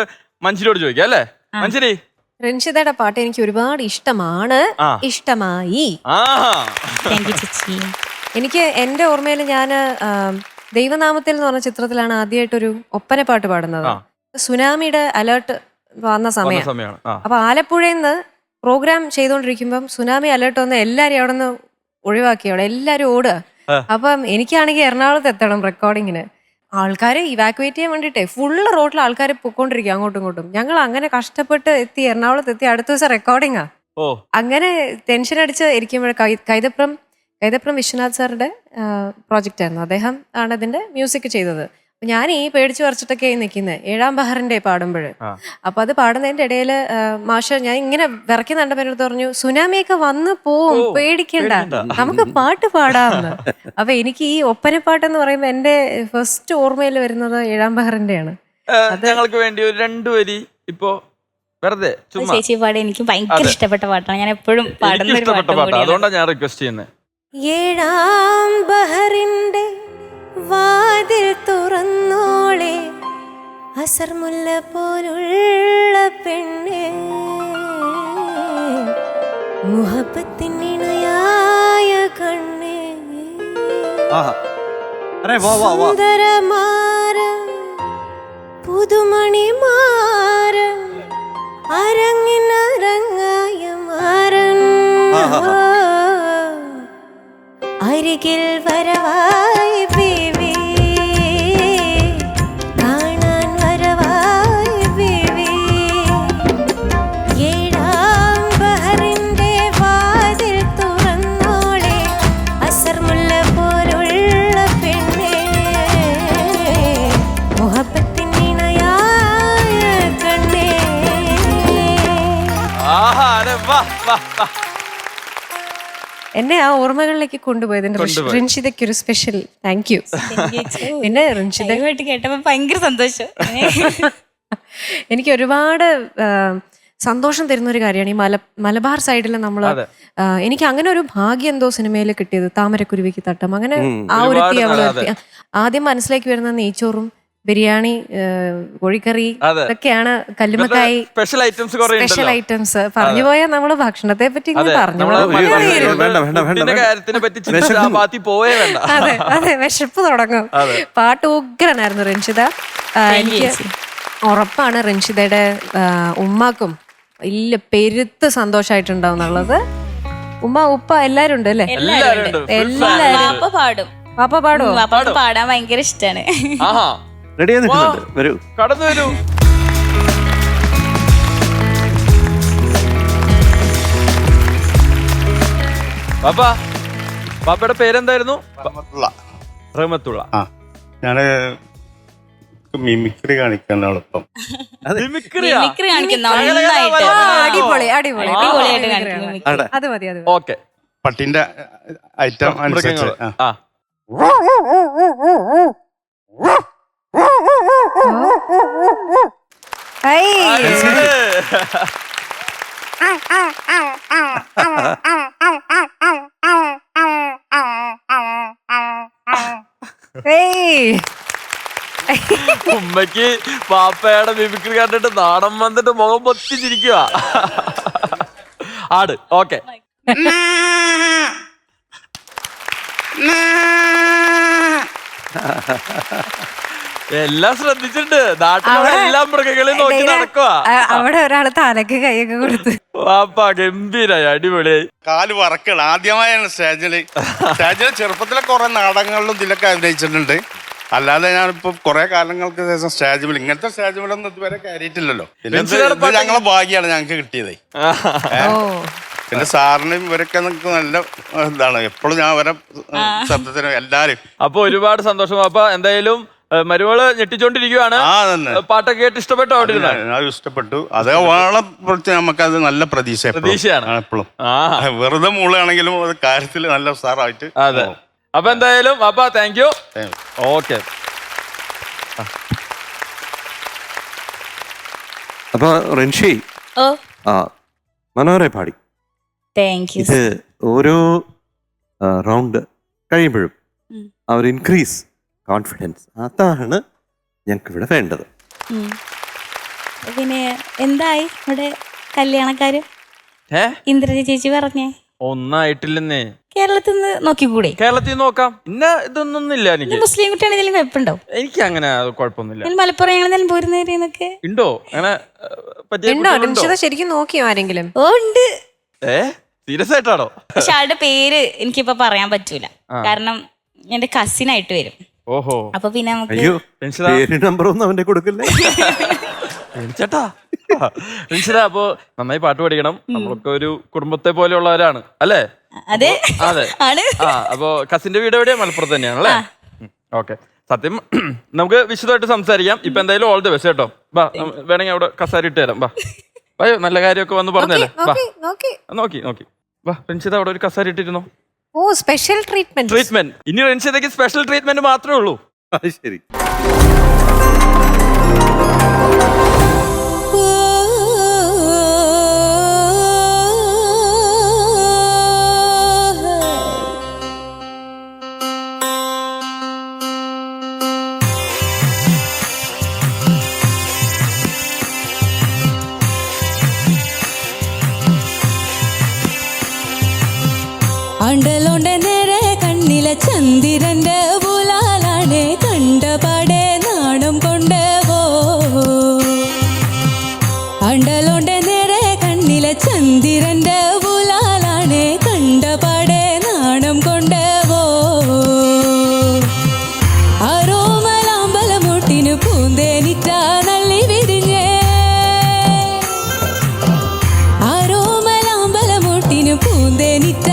മഞ്ജരിയോട് ചോദിക്കാം അല്ലേ? മഞ്ജരി, രഞ്ജിതയുടെ പാട്ട് എനിക്ക് ഒരുപാട് ഇഷ്ടമാണ്, ഇഷ്ടമായി. താങ്ക് യു ചേച്ചി. എനിക്ക് എൻ്റെ ഓർമ്മയിൽ ഞാൻ ദൈവനാമത്തിൽ എന്ന് പറഞ്ഞ ചിത്രത്തിലാണ് ആദ്യമായിട്ടൊരു ഒപ്പന പാട്ട് പാടുന്നത്. സുനാമിയുടെ അലേർട്ട് വന്ന സമയമാണ്. അപ്പൊ ആലപ്പുഴയിൽ നിന്ന് പ്രോഗ്രാം ചെയ്തുകൊണ്ടിരിക്കുമ്പം സുനാമി അലേർട്ട് വന്ന് എല്ലാരും അവിടെ നിന്ന് ഒഴിവാക്കി, അവിടെ എല്ലാരും ഓടുക. അപ്പം എനിക്കാണെങ്കിൽ എറണാകുളത്ത് എത്തണം റെക്കോർഡിങ്ങിന്. ആൾക്കാരെ ഇവാക്യുവേറ്റ് ചെയ്യാൻ വേണ്ടിയിട്ടേ ഫുള്ള് റോഡിൽ ആൾക്കാർ പൊക്കോണ്ടിരിക്കുക അങ്ങോട്ടും ഇങ്ങോട്ടും. ഞങ്ങൾ അങ്ങനെ കഷ്ടപ്പെട്ട് എത്തി, എറണാകുളത്ത് എത്തി. അടുത്ത ദിവസം റെക്കോർഡിങ്ങാ. അങ്ങനെ ടെൻഷൻ അടിച്ച് ഇരിക്കുമ്പോഴേ കൈതപ്രം വിശ്വനാഥ് സാറിന്റെ പ്രോജക്റ്റ് ആയിരുന്നു. അദ്ദേഹം ആണ് ഇതിന്റെ മ്യൂസിക് ചെയ്തത്. ഞാൻ ഈ പേടിച്ചു വരച്ചിട്ടൊക്കെ നിൽക്കുന്നത് 7-ാം ബഹറിന്റെ പാടുമ്പോൾ. അപ്പൊ അത് പാടുന്നതിന്റെ ഇടയിൽ മാഷ ഞാൻ ഇങ്ങനെ വിറയ്ക്കുന്ന കണ്ടപ്പോൾ പറഞ്ഞു, സുനാമിയൊക്കെ വന്ന് പോവും, പേടിക്കണ്ട, നമുക്ക് പാട്ട് പാടാമെന്ന്. അപ്പൊ എനിക്ക് ഈ ഒപ്പനപ്പാട്ടെന്ന് പറയുമ്പോൾ എന്റെ ഫസ്റ്റ് ഓർമ്മയിൽ വരുന്നത് 7-ാം ബഹറിന്റെയാണ്. ഞങ്ങൾക്ക് വേണ്ടി ഒരു 2 വരി ഇപ്പൊ വെറുതെ ചേച്ചി പാടി എനിക്ക് ഭയങ്കര ഇഷ്ടപ്പെട്ട പാട്ടാണ്. ഞാൻ എപ്പോഴും പാടുന്ന ഒരു പാട്ട്. അതുകൊണ്ടാണ് ഞാൻ റിക്വസ്റ്റ് ചെയ്യുന്നത്. 7-ാം ബഹറിന്റെ വാതിൽ തുറന്നോളെ, അസർമുല്ല പോലുള്ള പെണ്ണെ, മുഹബത്തിനിണയായ കണ്ണേ, സുന്ദരമാരം പുതുമണി മാരൻ, അരങ്ങിനരങ്ങായ മാരൻ, അരികിൽ വരവായി ബേബി, കാണാൻ വരവായി ബേബി, 7-ാം ബഹറിന്റെ വാതിൽ തുറന്നോളെ, അസർമുല്ല പോലുള്ള പെണ്ണെ, മുഹബത്തിനിണയായ കണ്ണേ. എന്നെ ആ ഓർമ്മകളിലേക്ക് കൊണ്ടുപോയത് റിൻഷിതയ്ക്ക് ഒരു സ്പെഷ്യൽ താങ്ക് യു. പിന്നെ റിൻഷിത കേട്ടപ്പോ ഭയങ്കര സന്തോഷം. എനിക്ക് ഒരുപാട് സന്തോഷം തരുന്ന ഒരു കാര്യമാണ് ഈ മലബാർ സൈഡിൽ നമ്മള് എനിക്ക് അങ്ങനെ ഒരു ഭാഗ്യം എന്തോ സിനിമയിൽ കിട്ടിയത്. താമരക്കുരുവിക്ക് തട്ടം, അങ്ങനെ ആ ഒരു ആദ്യം മനസ്സിലേക്ക് വരുന്ന നെയ്ച്ചോറും ബിരിയാണി, കോഴിക്കറി, ഇതൊക്കെയാണ്. കല്ലുമക്കായി സ്പെഷ്യൽ ഐറ്റംസ് പറഞ്ഞു പോയാൽ നമ്മള് ഭക്ഷണത്തെ പറ്റി പറഞ്ഞു. അതെ അതെ, വിശപ്പ് തുടങ്ങും. പാട്ട് ഉഗ്രനായിരുന്നു രഞ്ഷിത. എനിക്ക് ഉറപ്പാണ് രഞ്ഷിതയുടെ ഉമ്മാക്കും വലിയ പെരുത്ത് സന്തോഷമായിട്ടുണ്ടാവും എന്നുള്ളത്. ഉമ്മ ഉപ്പ എല്ലാരും ഉണ്ട് അല്ലേ? എല്ലാരും പാടും. പാപ്പ പാടുവോ? പാടാൻ ഭയങ്കര ഇഷ്ടാണ്. റെഡിയാ നിൽക്കുന്നുണ്ട്, വരൂ, കടന്നു വരൂ. പാപ്പയുടെ പേരെന്തായിരുന്നു? റഹ്മത്തുള്ള. ഞാന് മിമിക്രി കാണിക്കാൻ എളുപ്പം. മിമിക്രി കാണിക്കും നന്നായിട്ട്. അടിപൊളി അടിപൊളി, അടിപൊളിയായിട്ട് കാണിക്കും. അത് മതി അത് ഓക്കെ. പട്ടിന്റെ ഐറ്റം അനുസരിച്ച് ഉമ്മക്ക് പാപ്പയുടെ മിമിക്രി കണ്ടിട്ട് നാടൻ വന്നിട്ട് മുഖം പൊത്തിച്ചിരിക്കുക. ആട്. ഓക്കെ. എല്ലാം ശ്രദ്ധിച്ചിട്ടുണ്ട്. നാട്ടിലുള്ള എല്ലാ മൃഗങ്ങളെയും നോക്കി നടക്കുക. അവിടെ ഒരാള് തലക്ക് കൈയൊക്കെ കൊടുത്ത് പാപ്പ ഗംഭീരായി, അടിപൊളിയായി. കാല് വറക്കണം. ആദ്യമായാണ് സ്റ്റേജില് ചെറുപ്പത്തിലെ കുറെ നാടകങ്ങളിലും ഇതിലൊക്കെ അഭിനയിച്ചിട്ടുണ്ട്. അല്ലാതെ ഞാനിപ്പോ കുറെ കാലങ്ങൾക്ക് ശേഷം സ്റ്റേജിൽ ഇങ്ങനത്തെ സ്റ്റേജിലൊന്നും ഇതുവരെ കയറിയിട്ടില്ലല്ലോ. ഞങ്ങളെ ഭാഗ്യാണ് ഞങ്ങൾക്ക് കിട്ടിയത്. പിന്നെ സാറിനും ഇവരൊക്കെ നല്ല ഇതാണ്. എപ്പോഴും ഞാൻ അവരെ ശബ്ദത്തിനും എല്ലാരും. അപ്പൊ ഒരുപാട് സന്തോഷം. അപ്പൊ എന്തായാലും മരുമകള് ഞെട്ടിച്ചോണ്ടിരിക്കുവാണ്. ആ തന്നെ പാട്ടൊക്കെ കേട്ട് ഇഷ്ടപ്പെട്ടോ അവിടെ ഇരുന്ന്? അത് ഇഷ്ടപ്പെട്ടു. അതേ ഓളം കുറിച്ച് നമുക്കത് നല്ല പ്രതീക്ഷയാണ് എപ്പോഴും. ആ വെറുതെ മൂളാണെങ്കിലും അത് കാര്യത്തിൽ നല്ല ഉസാറായിട്ട്. അതെ. അപ്പൊ എന്തായാലും അപ്പ താങ്ക് യു. ഓക്കെ. അപ്പൊ റിൻഷി ഓ മനോഹരമായി പാടി. Thank U. ഇത് ഓരോ റൗണ്ട് കഴിയുമ്പോഴും ആ ഒരു ഇൻക്രീസ് കോൺഫിഡൻസ് അതാണ് ഞങ്ങൾക്ക് ഇവിടെ വേണ്ടത്. പിന്നെ എന്തായി ഇവിടെ കല്യാണക്കാര്? ഇന്ദ്രജ ചേച്ചി പറഞ്ഞേ ഒന്നായിട്ടില്ലെന്നേ. കേരളത്തിൽ നിന്ന് നോക്കിക്കൂടെ? കേരളത്തിൽ നിന്ന് നോക്കാം. ഇന്ന ഇതൊന്നൊന്നുമില്ല എനിക്ക്. മുസ്ലിം കുട്ടിയാണ് ഇതിലും കുഴപ്പമുണ്ടോ? എനിക്ക് അങ്ങനെ കുഴപ്പമൊന്നുമില്ല. മലപ്പുറം നിലമ്പൂരിൽ നിന്ന് ഉണ്ടോ അങ്ങനെ ഉണ്ടോ? റിൻഷിത ശരിക്കും നോക്കിയോ ആരെങ്കിലും? ഓ ഉണ്ട്. സീരിയസ് ആയിട്ടാണോ? പക്ഷെ ആളുടെ പേര് എനിക്കിപ്പോ പറയാൻ പറ്റൂല, കാരണം എന്റെ കസിൻ ആയിട്ട് വരും. ഓഹോ. അപ്പൊ പിന്നെ നമുക്ക് അയ്യോ പേര് നമ്പറൊന്നും അവന്റെ കൊടുക്കില്ലേ ചേട്ടാ. റിൻഷിത അപ്പൊ നന്നായി പാട്ട് പഠിക്കണം. നമ്മളൊക്കെ ഒരു കുടുംബത്തെ പോലെയുള്ളവരാണ് അല്ലേ? അതെ അതെ ആണ്. അപ്പൊ കസിന്റെ വീട് എവിടെയാ? മലപ്പുറത്ത് തന്നെയാണല്ലേ? ഓക്കെ. സത്യം നമുക്ക് വിശദമായിട്ട് സംസാരിക്കാം. ഇപ്പൊ എന്തായാലും ഓൾ ദി ബെസ്റ്റ് കേട്ടോ. ബാ വേണമെങ്കിൽ അവിടെ കസാര ഇട്ട് തരാം. ബാ അയ്യോ നല്ല കാര്യമൊക്കെ വന്ന് പറഞ്ഞല്ലേ. നോക്കി വാ റിൻഷിത അവിടെ ഒരു കസാര ഇട്ടിരുന്നോ. ഓ സ്പെഷ്യൽ ട്രീറ്റ്മെന്റ്. ഇനി റിൻഷിതയ്ക്ക് സ്പെഷ്യൽ ട്രീറ്റ്മെന്റ് മാത്രമേ ഉള്ളൂ. അത് ശരി. അണ്ടലോണ്ട നേരെ കണ്ണിലെ ചന്ദിരന്റെ ബുലാലാണ് കണ്ടപാടെ നാണം കൊണ്ടവോ. അണ്ടലോണ്ട നേരെ കണ്ണിലെ ചന്ദിരന്റെ ബുലാലാണ് കണ്ടപാടെ നാണം കൊണ്ടവോ. ആരോമലാമ്പലമുട്ടിനു പൂന്തേനിറ്റ നള്ളി വിരിഞ്ഞേ. ആരോമലാമ്പലമുട്ടിനു പൂന്തേനിറ്റ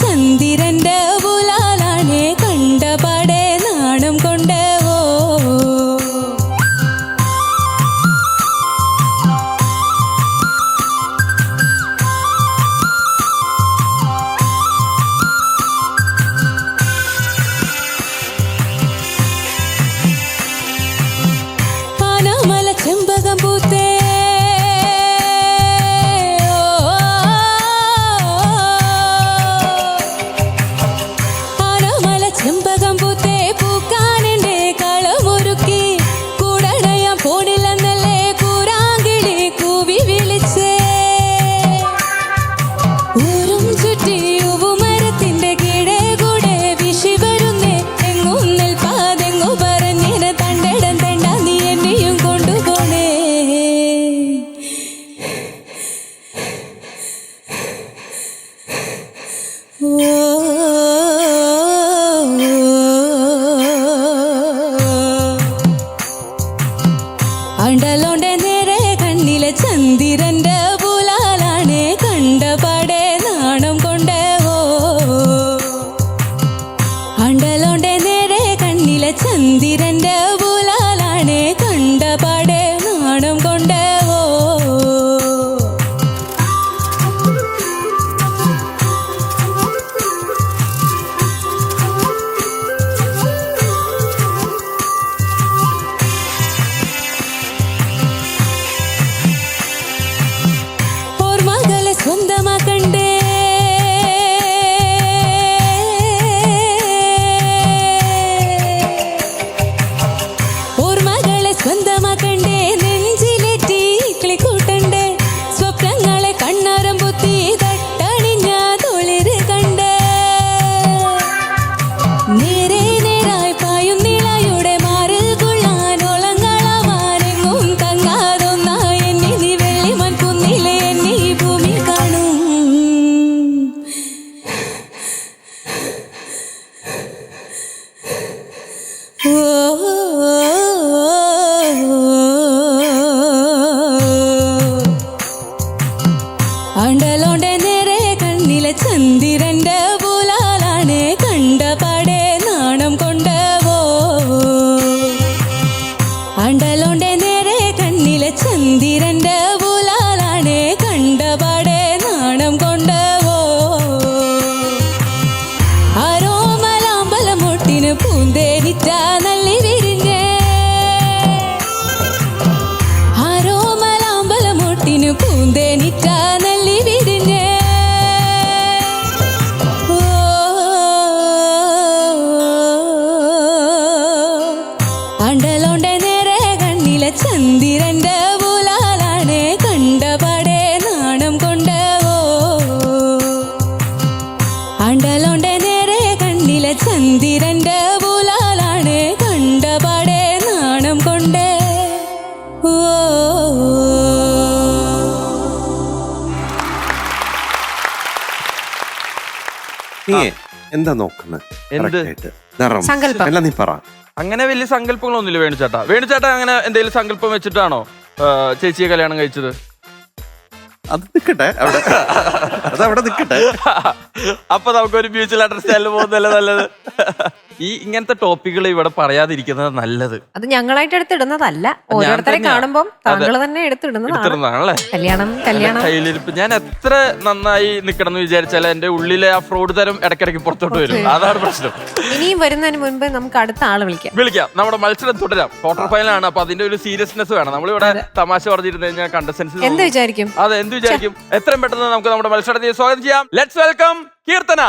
ചന്ദിരന്റെ ബുലാലാണ് കണ്ടപാടെ നാണം കൊണ്ടവോ. ആനാമല ചെമ്പകം പൂത്തേ. ചെമ്പകം പൂത്തേ പൂക്കാനെന്റെ കളമൊരുക്കി കൂടണയാൻ പോണില്ലെന്നല്ലേ കൂരാങ്കിളി കൂവി വിളിച്ചേ. ഊരും ചുറ്റി ഉവുമരത്തിന്റെ കീഴേ കൂടെ വിഷി വരുന്നേ. എങ്ങും നിൽപ്പാതെങ്ങു പറഞ്ഞിന തണ്ടടം തെണ്ട നീ എന്നെയും കൊണ്ടുപോണേ. അണ്ടലോണ്ട നേരെ കണ്ണിലെ ചന്ദിരന്റെ ബുലാലാണ് കണ്ടപാടെ നാണം കൊണ്ടവോ. അണ്ടലോണ്ട നേരെ കണ്ണിലെ ചന്ദിരന്റെ ബുലാലാണ് കണ്ടപാടെ നാണം കൊണ്ടവോ. നീ എന്താ നോക്കുന്നത്? എന്ത്? Correct ആയിട്ട്. നിറം. സങ്കല്പം. എല്ലാം നീ പറ. അങ്ങനെ വലിയ സങ്കല്പങ്ങളൊന്നുമില്ല വേണുചേട്ടാ അങ്ങനെ എന്തെങ്കിലും സങ്കല്പം വെച്ചിട്ടാണോ ചേച്ചിയെ കല്യാണം കഴിച്ചത്? അത് നിക്കട്ടെ അവിടെ. അതവിടെ നിക്കട്ടെ. അപ്പൊ നമുക്കൊരു മ്യൂച്വൽ അണ്ടർസ്റ്റാൻഡിൽ പോകുന്നല്ലേ നല്ലത്. ഈ ഇങ്ങനത്തെ ടോപ്പിക്കുകൾ ഇവിടെ പറയാതിരിക്കുന്നത് നല്ലത്. അത് ഞങ്ങളായിട്ട് എടുത്തിടുന്നതല്ല, ഓരോരുത്തരെ കാണുമ്പോൾ താങ്കൾ തന്നെ എടുത്തിടുന്നതാണ്. എടുത്തിരുന്നതാണല്ലേ കല്യാണം കയ്യിലിരിപ്പ്. ഞാൻ എത്ര നന്നായി നിക്കണം എന്ന് വിചാരിച്ചാൽ എന്റെ ഉള്ളിലെ ആ ഫ്രോഡ് തരം ഇടയ്ക്കിടയ്ക്ക് പുറത്തോട്ട് വരും. അതാണ് പ്രശ്നം. ഇനിയും വരുന്നതിന് മുൻപ് നമുക്ക് അടുത്ത ആള് വിളിക്കാം. നമ്മുടെ മത്സരം തുടരാം. ക്വാർട്ടർ ഫൈനൽ ആണ്. അപ്പൊ അതിന്റെ ഒരു സീരിയസ്നെസ് വേണം. നമ്മളിവിടെ തമാശ പറഞ്ഞിരുന്നു കഴിഞ്ഞാൽ കണ്ടസ്റ്റൻസ് എന്ത് വിചാരിക്കും? അതെ, എന്ത് വിചാരിക്കും? എത്രയും പെട്ടെന്ന് നമുക്ക് നമ്മുടെ മത്സരത്തെ സ്വാഗതം ചെയ്യാം. Let's welcome Keerthana.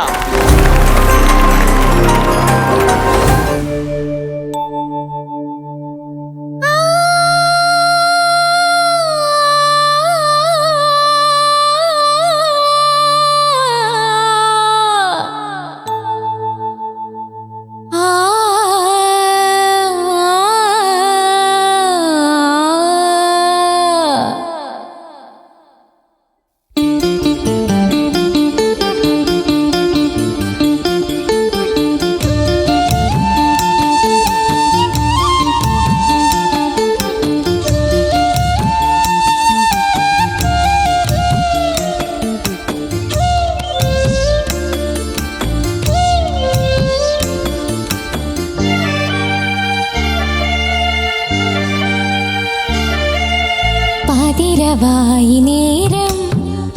പാതിരവായി നേരം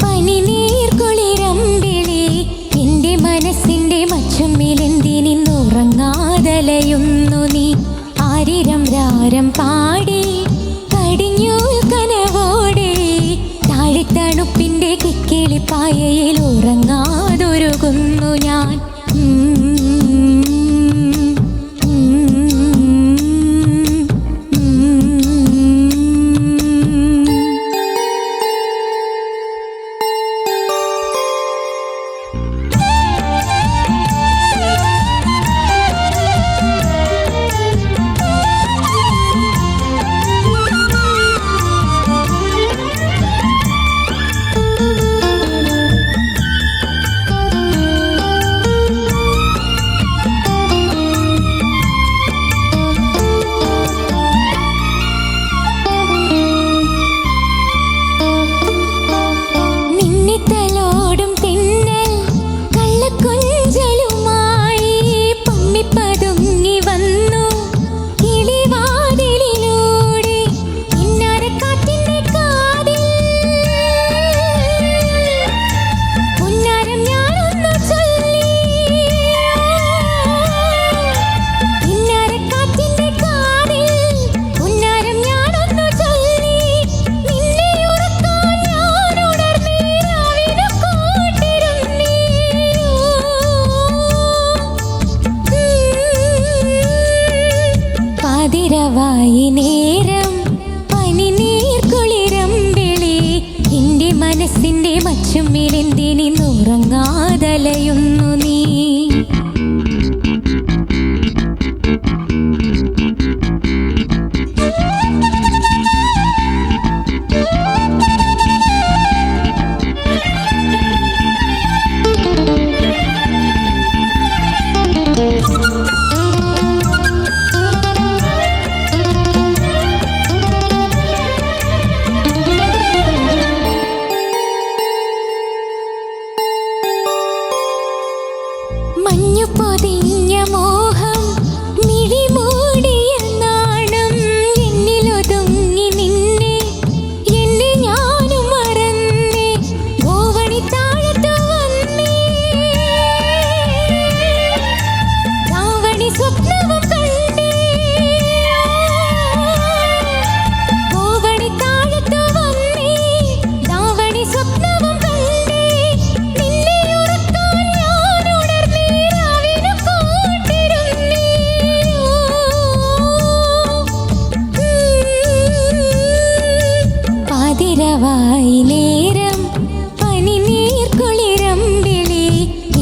പനിനീർ കുളിരമ്പിളി എന്റെ മനസ്സിന്റെ മച്ചുമ്മിലെന്തിനിന്നുറങ്ങാതലയുന്നു നീ. ആരിരം രാരം പാടി കടിഞ്ഞു കനവോടെ താഴെത്തണുപ്പിന്റെ കിക്കിളിപ്പായയിൽ ഉറങ്ങാതൊരുകുന്നു ഞാൻ. പാതിരവായി നേരം പനിനീർ കുളിരമ്പിളി എന്റെ മനസ്സിന്റെ മച്ചുമ്മിലെന്തിനിന്നുറങ്ങാതലയുന്നു നീ. മഞ്ഞു പൊതിഞ്ഞ മോഹം മിഴിമൂടിയ നാണം എന്നിലൊതുങ്ങി നിന്നെ എന്നെ ഞാനും മറന്നേ ഗോവണി താഴത്തു വന്നേ രാവണി സ്വപ്നവും കണ്ടേ ഗോവണി താഴത്തു വന്നേ രാവണി സ്വപ്നവും കണ്ടേ നിന്നെ ഉറക്കാൻ ഞാൻ ഉണർന്നേ രാവിനു കൂട്ടിരുന്നേ. പാതിരവായി നേരം പനിനീർ കുളിരമ്പിളി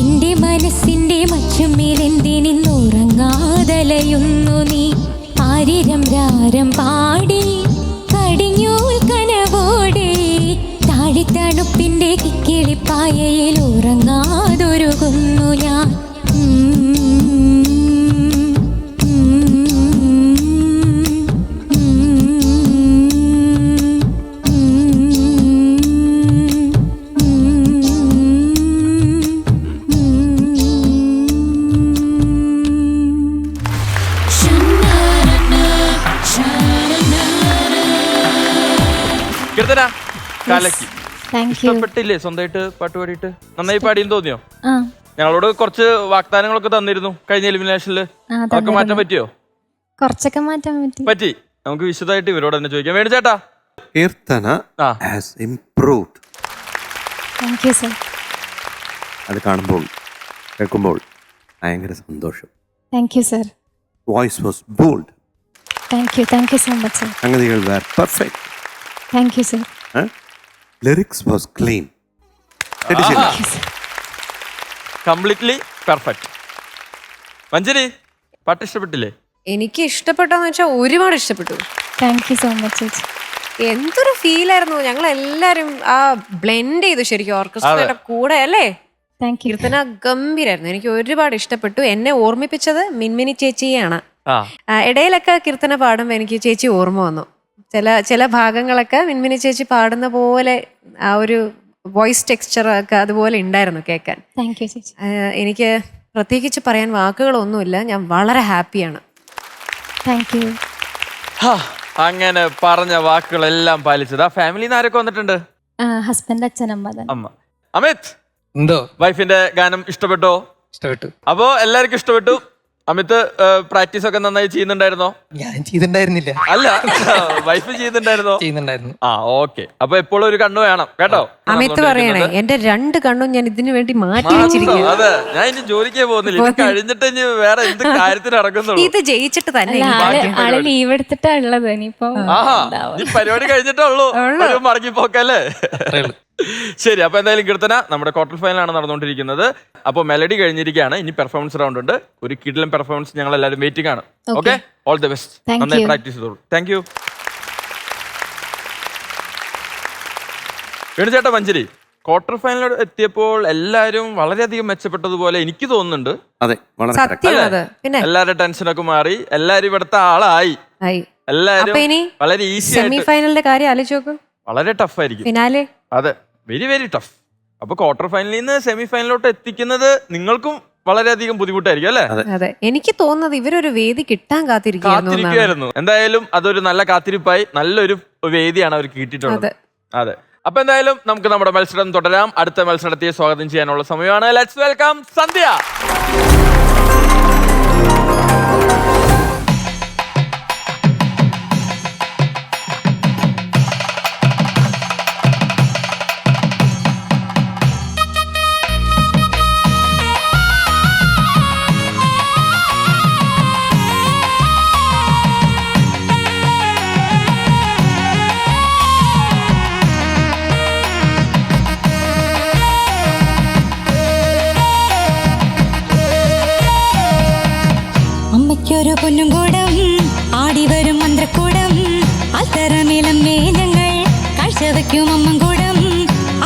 എന്റെ മനസ്സിന്റെ മച്ചുമ്മിലെന്തിനിന്നുറങ്ങാതലയുന്നു നീ. ആരിരം രാരം പാടി കടിഞ്ഞൂൽ കനവോടെ താഴെത്തണുപ്പിന്റെ കിക്കിളിപ്പായയിൽ ഉറങ്ങാതൊരു പാടിയുരുകുന്നു ഞാൻ. കീർത്തന കാലക്കി താങ്ക് യു. ഇഷ്ടപ്പെട്ടില്ലേ സ്വന്തമായിട്ട് പാട്ട് പാടിയിട്ട്? നന്നായി പാടിയെന്ന് തോന്നിയോ? ആ ഞങ്ങളോട് കുറച്ച് വാഗ്ദാനങ്ങളൊക്കെ തന്നിരുന്നു കഴിഞ്ഞ എലിമിനേഷനില്. അതൊക്കെ മാറ്റാൻ പറ്റിയോ? കുറച്ചൊക്കെ മാറ്റാൻ പറ്റി. നമുക്ക് വിശദമായിട്ട് ഇവരോട് തന്നെ ചോദിക്കാം. വേണു ചേട്ടാ, കീർത്തന ആ. Has improved. Thank you sir. അത് കാണുമ്പോൾ കേൾക്കുമ്പോൾ ഭയങ്കര സന്തോഷം. Thank you sir. Voice was bold. Thank you so much sir. സംഗതികൾ were perfect. Thank you sir. Lyrics was clean. Completely perfect. Manjari, പാട്ട് ഇഷ്ടപ്പെട്ടില്ലേ? എനിക്ക് ഇഷ്ടപ്പെട്ടെന്ന് വെച്ചാൽ ഒരുപാട് ഇഷ്ടപ്പെട്ടു. താങ്ക് യു സോ മച്ച് ചേച്ചി. എന്തൊരു ഫീലായിരുന്നു. ഞങ്ങൾ എല്ലാരും ആ ബ്ലെൻഡ് ചെയ്തു ശരിക്കും ഓർക്കസ്ട്രയുടെ കൂടെ അല്ലേ. Thank you. കീർത്തന ഗംഭീരായിരുന്നു. എനിക്ക് ഒരുപാട് ഇഷ്ടപ്പെട്ടു. എന്നെ ഓർമ്മിപ്പിച്ചത് മിൻമിനി ചേച്ചിയാണ്. ഇടയിലൊക്കെ കീർത്തന പാടുമ്പോൾ എനിക്ക് ചേച്ചി ഓർമ്മ വന്നു. ചില ഭാഗങ്ങളൊക്കെ മിൻമിനി ചേച്ചി പാടുന്ന പോലെ ആ ഒരു വോയിസ് ടെക്സ്ചർ ഒക്കെ അതുപോലെ ഉണ്ടായിരുന്നു കേൾക്കാൻ. താങ്ക് യു ചേച്ചി. എനിക്ക് പ്രത്യേകിച്ച് പറയാൻ വാക്കുകളൊന്നുമില്ല. ഞാൻ വളരെ ഹാപ്പിയാണ്. Thank you. അങ്ങനെ പറഞ്ഞ വാക്കുകളെല്ലാം പാലിച്ചത്. ആ ഫാമിലിന്ന് ആരൊക്കെ വന്നിട്ടുണ്ട്? ഹസ്ബൻഡ്, അച്ഛൻ, അമ്മ. അമ്മ. അമിത്, എന്തോ വൈഫിന്റെ ഗാനം ഇഷ്ടപ്പെട്ടോ? ഇഷ്ടപ്പെട്ടു. അപ്പോ എല്ലാവർക്കും ഇഷ്ടപ്പെട്ടു. അമിത് പ്രാക്ടീസ് ഒക്കെ നന്നായി ചെയ്യുന്നുണ്ടായിരുന്നോ? ഞാൻ ചെയ്തിട്ടുണ്ടായിരുന്നില്ല. അല്ല, വൈഫ് ചെയ്യുന്നുണ്ടായിരുന്നോ? ചെയ്യുന്നുണ്ടായിരുന്നു. ആ, ഓക്കെ. അപ്പൊ എപ്പോഴും ഒരു കണ്ണു വേണം കേട്ടോ. അമിത് പറയണേ എന്റെ 2 കണ്ണും ഞാൻ ഇതിനു വേണ്ടി മാറ്റി വെച്ചിരിക്കുന്നു. അതെ, ഞാൻ ഇനി ജോലിക്കേ പോകുന്നില്ല. ഇത് കഴിഞ്ഞിട്ട് ഇനി വേറെ എന്ത് കാര്യത്തിന് ഇറങ്ങുന്നുള്ളൂ. ഇത് ജയിച്ചിട്ട് തന്നെ ആള് ലീവ് എടുത്തിട്ടാ ഉള്ളത്. ഇനിയിപ്പോ ആഹാ, ഈ പരിപാടി കഴിഞ്ഞിട്ടേ ഉള്ളൂ. മടങ്ങിപ്പോക്കല്ലേ? ശരി, അപ്പൊ എന്തായാലും കീർത്തന നമ്മുടെ ക്വാർട്ടർ ഫൈനലാണ് നടന്നുകൊണ്ടിരിക്കുന്നത്. അപ്പൊ മെലഡി കഴിഞ്ഞിരിക്കുകയാണ്. ഇനി പെർഫോമൻസ് റൗണ്ട് ഉണ്ട്. ഒരു കിഡിലും പെർഫോമൻസ് ഞങ്ങൾ എല്ലാവരും വെയിറ്റിംഗ് ആണ്. Okay, all the best. നന്നായി പ്രാക്ടീസ് ചെയ്തോളൂ. Thank you. വേണുചേട്ടാ, മഞ്ജരി, ക്വാർട്ടർ ഫൈനൽ എത്തിയപ്പോൾ എല്ലാവരും വളരെയധികം മെച്ചപ്പെട്ടതുപോലെ എനിക്ക് തോന്നുന്നുണ്ട്. അതെ, വളരെ സത്യമാണത്. പിന്നെ എല്ലാവരുടെ ടെൻഷനൊക്കെ മാറി. എല്ലാരും ഇവിടുത്തെ ആളായി. എല്ലാരും വളരെ ഈസി സെമി ഫൈനലിന്റെ കാര്യം ആലോചിച്ച് നോക്കും. വളരെ ടഫ് ആയിരിക്കും ഫിനാലെ. അതെ, വെരി വെരി ടഫ്. അപ്പൊ ക്വാർട്ടർ ഫൈനലിൽ നിന്ന് സെമി ഫൈനലിലോട്ട് എത്തിക്കുന്നത് നിങ്ങൾക്കും വളരെയധികം ബുദ്ധിമുട്ടായിരിക്കും അല്ലേ? അതെ, എനിക്ക് തോന്നുന്നത് ഇവരൊരു വേദി കിട്ടാൻ കാത്തിരിക്കുമായിരുന്നു. എന്തായാലും അതൊരു നല്ല കാത്തിരിപ്പായി. നല്ലൊരു വേദിയാണ് അവർക്ക് കിട്ടിയിട്ടുള്ളത്. അതെ. അപ്പൊ എന്തായാലും നമുക്ക് നമ്മുടെ മത്സരം തുടരാം. അടുത്ത മത്സരത്തെ സ്വാഗതം ചെയ്യാനുള്ള സമയമാണ്. ലെറ്റ്സ് വെൽക്കം സന്ധ്യ. അമ്മയ്ക്കൊരു പൊന്നും കൂടം, ആടിവരും മന്ത്രക്കൂടം, അത്തരമേലം ഞങ്ങൾ കാഴ്ചവെക്കും അമ്മൻ കൂടം,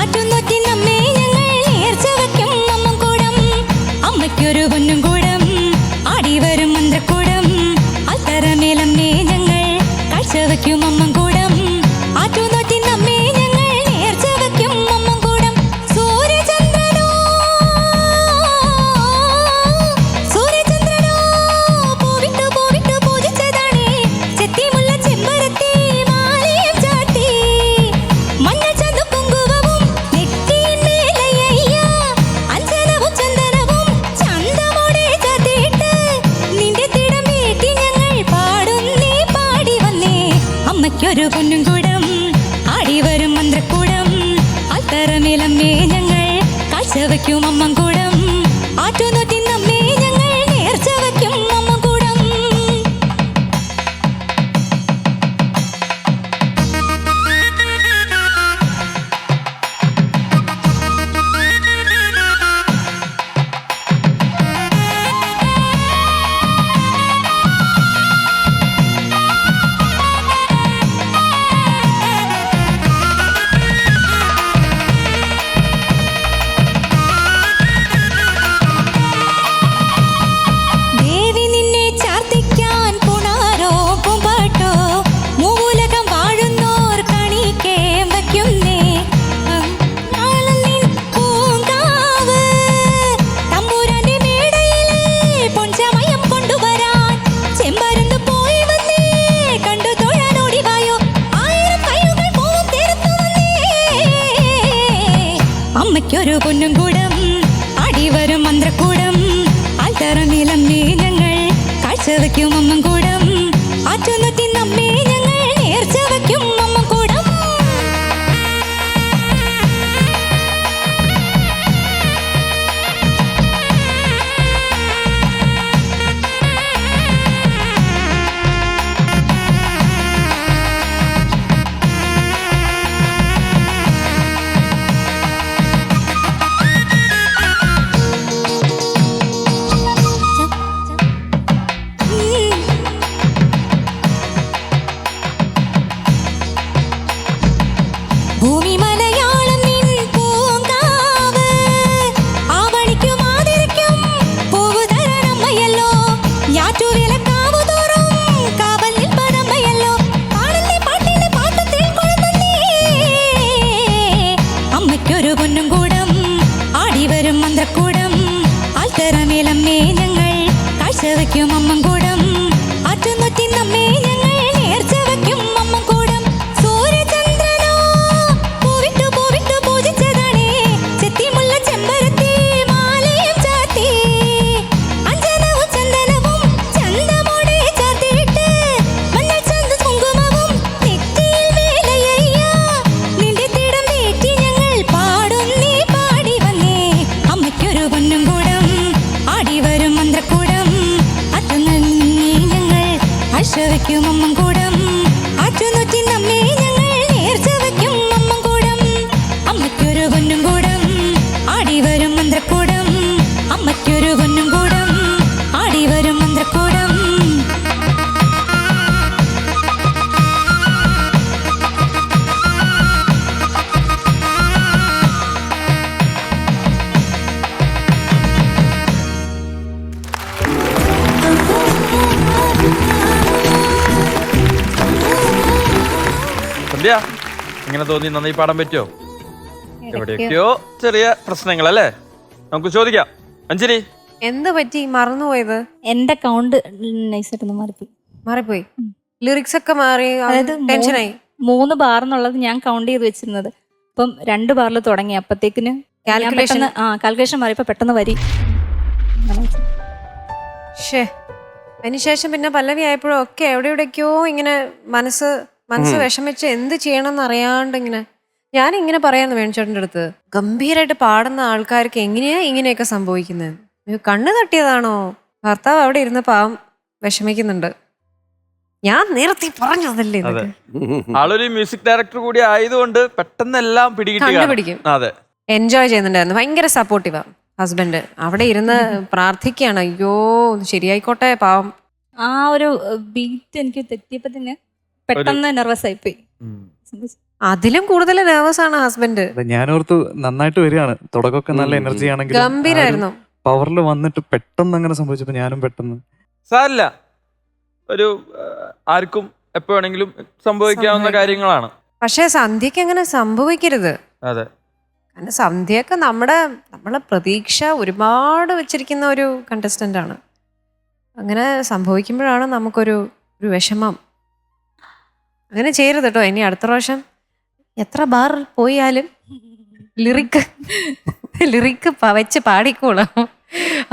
ആറ്റുന്നൊറ്റി നമ്മെ ഞങ്ങൾ നേർച്ച വയ്ക്കും അമ്മൻ കൂടം. അമ്മയ്ക്കൊരു പൊന്നും കൂടം, ആടിവരും മന്ത്രക്കൂടം, അത്തരമേലം ഞങ്ങൾ കാഴ്ചവെക്കും അമ്മൻ കൂടം, ആറ്റുന്നൊറ്റി നമ്മെ ഞങ്ങൾ നേർച്ച വയ്ക്കും അമ്മൻ കൂടം. സൂര്യചന്ദ്രനോ പൂവിട്ടു പൂജിച്ചതാണേ ചെത്തിമുല്ല ചെമ്പരത്തി മാലയും ചാത്തി, മഞ്ഞ ചന്തു കുങ്കുമവും നെറ്റിയിന്മേലയ്യ, അഞ്ജനവും ചന്ദനവും ചന്തമോടെ ചാത്തിയിട്ട് നിന്റെ തിടമേറ്റി ഞങ്ങൾ പാടുന്നേ പാടി വന്നേ. അമ്മയ്ക്കൊരു പൊന്നും കൂടം, ആടിവരും മന്ത്രക്കൂടം, അത്തരമേലമ്മേ ഞങ്ങൾ കാഴ്ചവെക്കും അമ്മൻ കൂടം, ആറ്റുനോറ്റി നമ്മെ ഞങ്ങൾ നേർച്ച വയ്ക്കും അമ്മൻ കൂടം. അമ്മയ്ക്കൊരു പൊന്നും കൂടം അടിവരും മന്ത്രക്കൂടം ആൽത്തറമേലമ്മേ ഞങ്ങൾ കാഴ്ചവെക്കും അമ്മൻ കൂടം ആറ്റുന്നമ്മേ ഞങ്ങൾ നേർച്ച വയ്ക്കും അമ്മൻ കൂടം. ഭൂമി മലയാളം നിൻ പൂങ്കാവ് ആവണിക്കും ആതിരയ്ക്കും പൂവ് തരണമ്മയല്ലോ ഞാറ്റുവേലക്കാവ് തോറും കാവൽ നിൽപ്പതമ്മയല്ലോ പാടല്ലേ പാട്ടിന് പാട്ടത്തിൽ കൊഴുന്നേ അമ്മയ്ക്കൊരു പൊന്നും കൂടം ആടിവരും മന്ത്രക്കൂടം ആൽത്തറമേലമ്മേ ഞങ്ങൾ കാഴ്ചവെക്കും അമ്മൻ കൂടം ആറ്റുന്നമ്മേ ഞങ്ങൾ നേർച്ച വയ്ക്കും അമ്മൻ കൂടം. സൂര്യചന്ദ്രനോ പൂവിട്ടു പൂവിട്ടു പൂജിച്ചതാണേ ചെത്തിമുല്ല ചെമ്പരത്തി മാലയും ചാത്തി അഞ്ജനവും ചന്ദനവും ചന്തമോടെ ചാർത്തിയിട്ട് മഞ്ഞൾ ചന്ത കുങ്കുമവും നെറ്റിയിൽ മേലയ്യ നിന്റെ തിടം വേറ്റി ഞങ്ങൾ പാടുന്നേ പാടി വന്നേ അമ്മയ്ക്കൊരു പൊന്നും കൂടം ആടിവരും മന്ത്രക്കൂടം അറ്റുന്നേ ഞങ്ങൾ ആഴ്ചവയ്ക്കും അമ്മൻ കൂടം ആറ്റുന്നമ്മേ ഞങ്ങൾ നേർച്ച വയ്ക്കും അമ്മൻ കൂടം. അമ്മയ്ക്കൊരു പൊന്നും കൂടം ആടിവരും മന്ത്രക്കൂടം അമ്മയ്ക്കൊരു പൊന്നും കൂടം ആടിവരും മന്ത്രക്കൂടം. സന്ധ്യ ഇങ്ങനെ തോന്നി നന്നായി പാടാൻ പറ്റുമോ? എവിടെയൊക്കെയോ ചെറിയ പ്രശ്നങ്ങൾ അല്ലേ? നമുക്ക് ചോദിക്കാം. അഞ്ജലി, എന്ത് പറ്റി മറന്നുപോയത്? എന്റെ കൗണ്ട് നൈസായിട്ടൊന്ന് മാറിപ്പോയി. മാറിപ്പോയി. ലിറിക്സ് ഒക്കെ മാറി, അതായത് ടെൻഷനായി. 3 ബാർ എന്നുള്ളത് ഞാൻ കൗണ്ട് ചെയ്ത് വെച്ചിരുന്നത്. ഇപ്പം 2 ബാറിൽ തുടങ്ങി. അപ്പത്തേക്കിന് കാൽക്കുലേഷൻ മാറിയപ്പോ പെട്ടെന്ന് വരി. ഷേ അതിനുശേഷം പിന്നെ പല്ലവി ആയപ്പോഴും ഒക്കെ എവിടെയൊക്കെയോ ഇങ്ങനെ മനസ്സ് വിഷമിച്ച് എന്ത് ചെയ്യണമെന്ന് അറിയാണ്ട് ഇങ്ങനെ ഞാനിങ്ങനെ പറയാന്ന് വേണിച്ചേട്ടൻ്റെ അടുത്ത്, ഗംഭീരമായിട്ട് പാടുന്ന ആൾക്കാർക്ക് എങ്ങനെയാ ഇങ്ങനെയൊക്കെ സംഭവിക്കുന്നത്? കണ്ണ് തട്ടിയതാണോ? ഭർത്താവ് അവിടെ ഇരുന്ന് പാവം വിഷമിക്കുന്നുണ്ട്. ഞാൻ നേരത്തെ പറഞ്ഞതല്ലേ ഇതൊക്കെ. ആളൊരു മ്യൂസിക് ഡയറക്ടർ കൂടി ആയതുകൊണ്ട് പെട്ടെന്ന് എല്ലാം കണ്ടുപിടിക്കും. അതെ, എൻജോയ് ചെയ്യുന്നുണ്ടായിരുന്നു. ഭയങ്കര സപ്പോർട്ടീവാ ഹസ്ബൻഡ്. അവിടെ ഇരുന്ന് പ്രാർത്ഥിക്കുകയാണ്, അയ്യോ ശരിയായിക്കോട്ടെ പാവം. ആ ഒരു ബീറ്റ് എനിക്ക് തെറ്റിയപ്പോ തന്നെ പെട്ടെന്ന് നെർവസ് ആയിപ്പോയി. അതിലും കൂടുതൽ നെർവസ് ആണ് ഹസ്ബൻഡ്. ഞാനോർത്തു നന്നായിട്ട് വരികയാണ്, തുടക്കമൊക്കെ നല്ല എനർജി ആണെങ്കിൽ ഗംഭീരായിരുന്നു. പവറിൽ വന്നിട്ട് പെട്ടെന്ന് അങ്ങനെ സംഭവിച്ചപ്പോ ഞാനും പെട്ടെന്ന് സാരില്ല, ഒരു ആർക്കും എപ്പോ വേണമെങ്കിലും സംഭവിക്കാവുന്ന കാര്യങ്ങളാണ്. പക്ഷെ സന്ധ്യക്ക് അങ്ങനെ സംഭവിക്കരുത്. അതെ, കാരണം സന്ധ്യയൊക്കെ നമ്മളെ പ്രതീക്ഷ ഒരുപാട് വെച്ചിരിക്കുന്ന ഒരു കണ്ടസ്റ്റന്റ് ആണ്. അങ്ങനെ സംഭവിക്കുമ്പോഴാണ് നമുക്കൊരു വിഷമം. അങ്ങനെ ചെയ്യരുത് കേട്ടോ. ഇനി അടുത്ത പ്രാവശ്യം എത്ര ബാർ പോയാലും ലിറിക്ക് വെച്ച് പാടിക്കോളാം.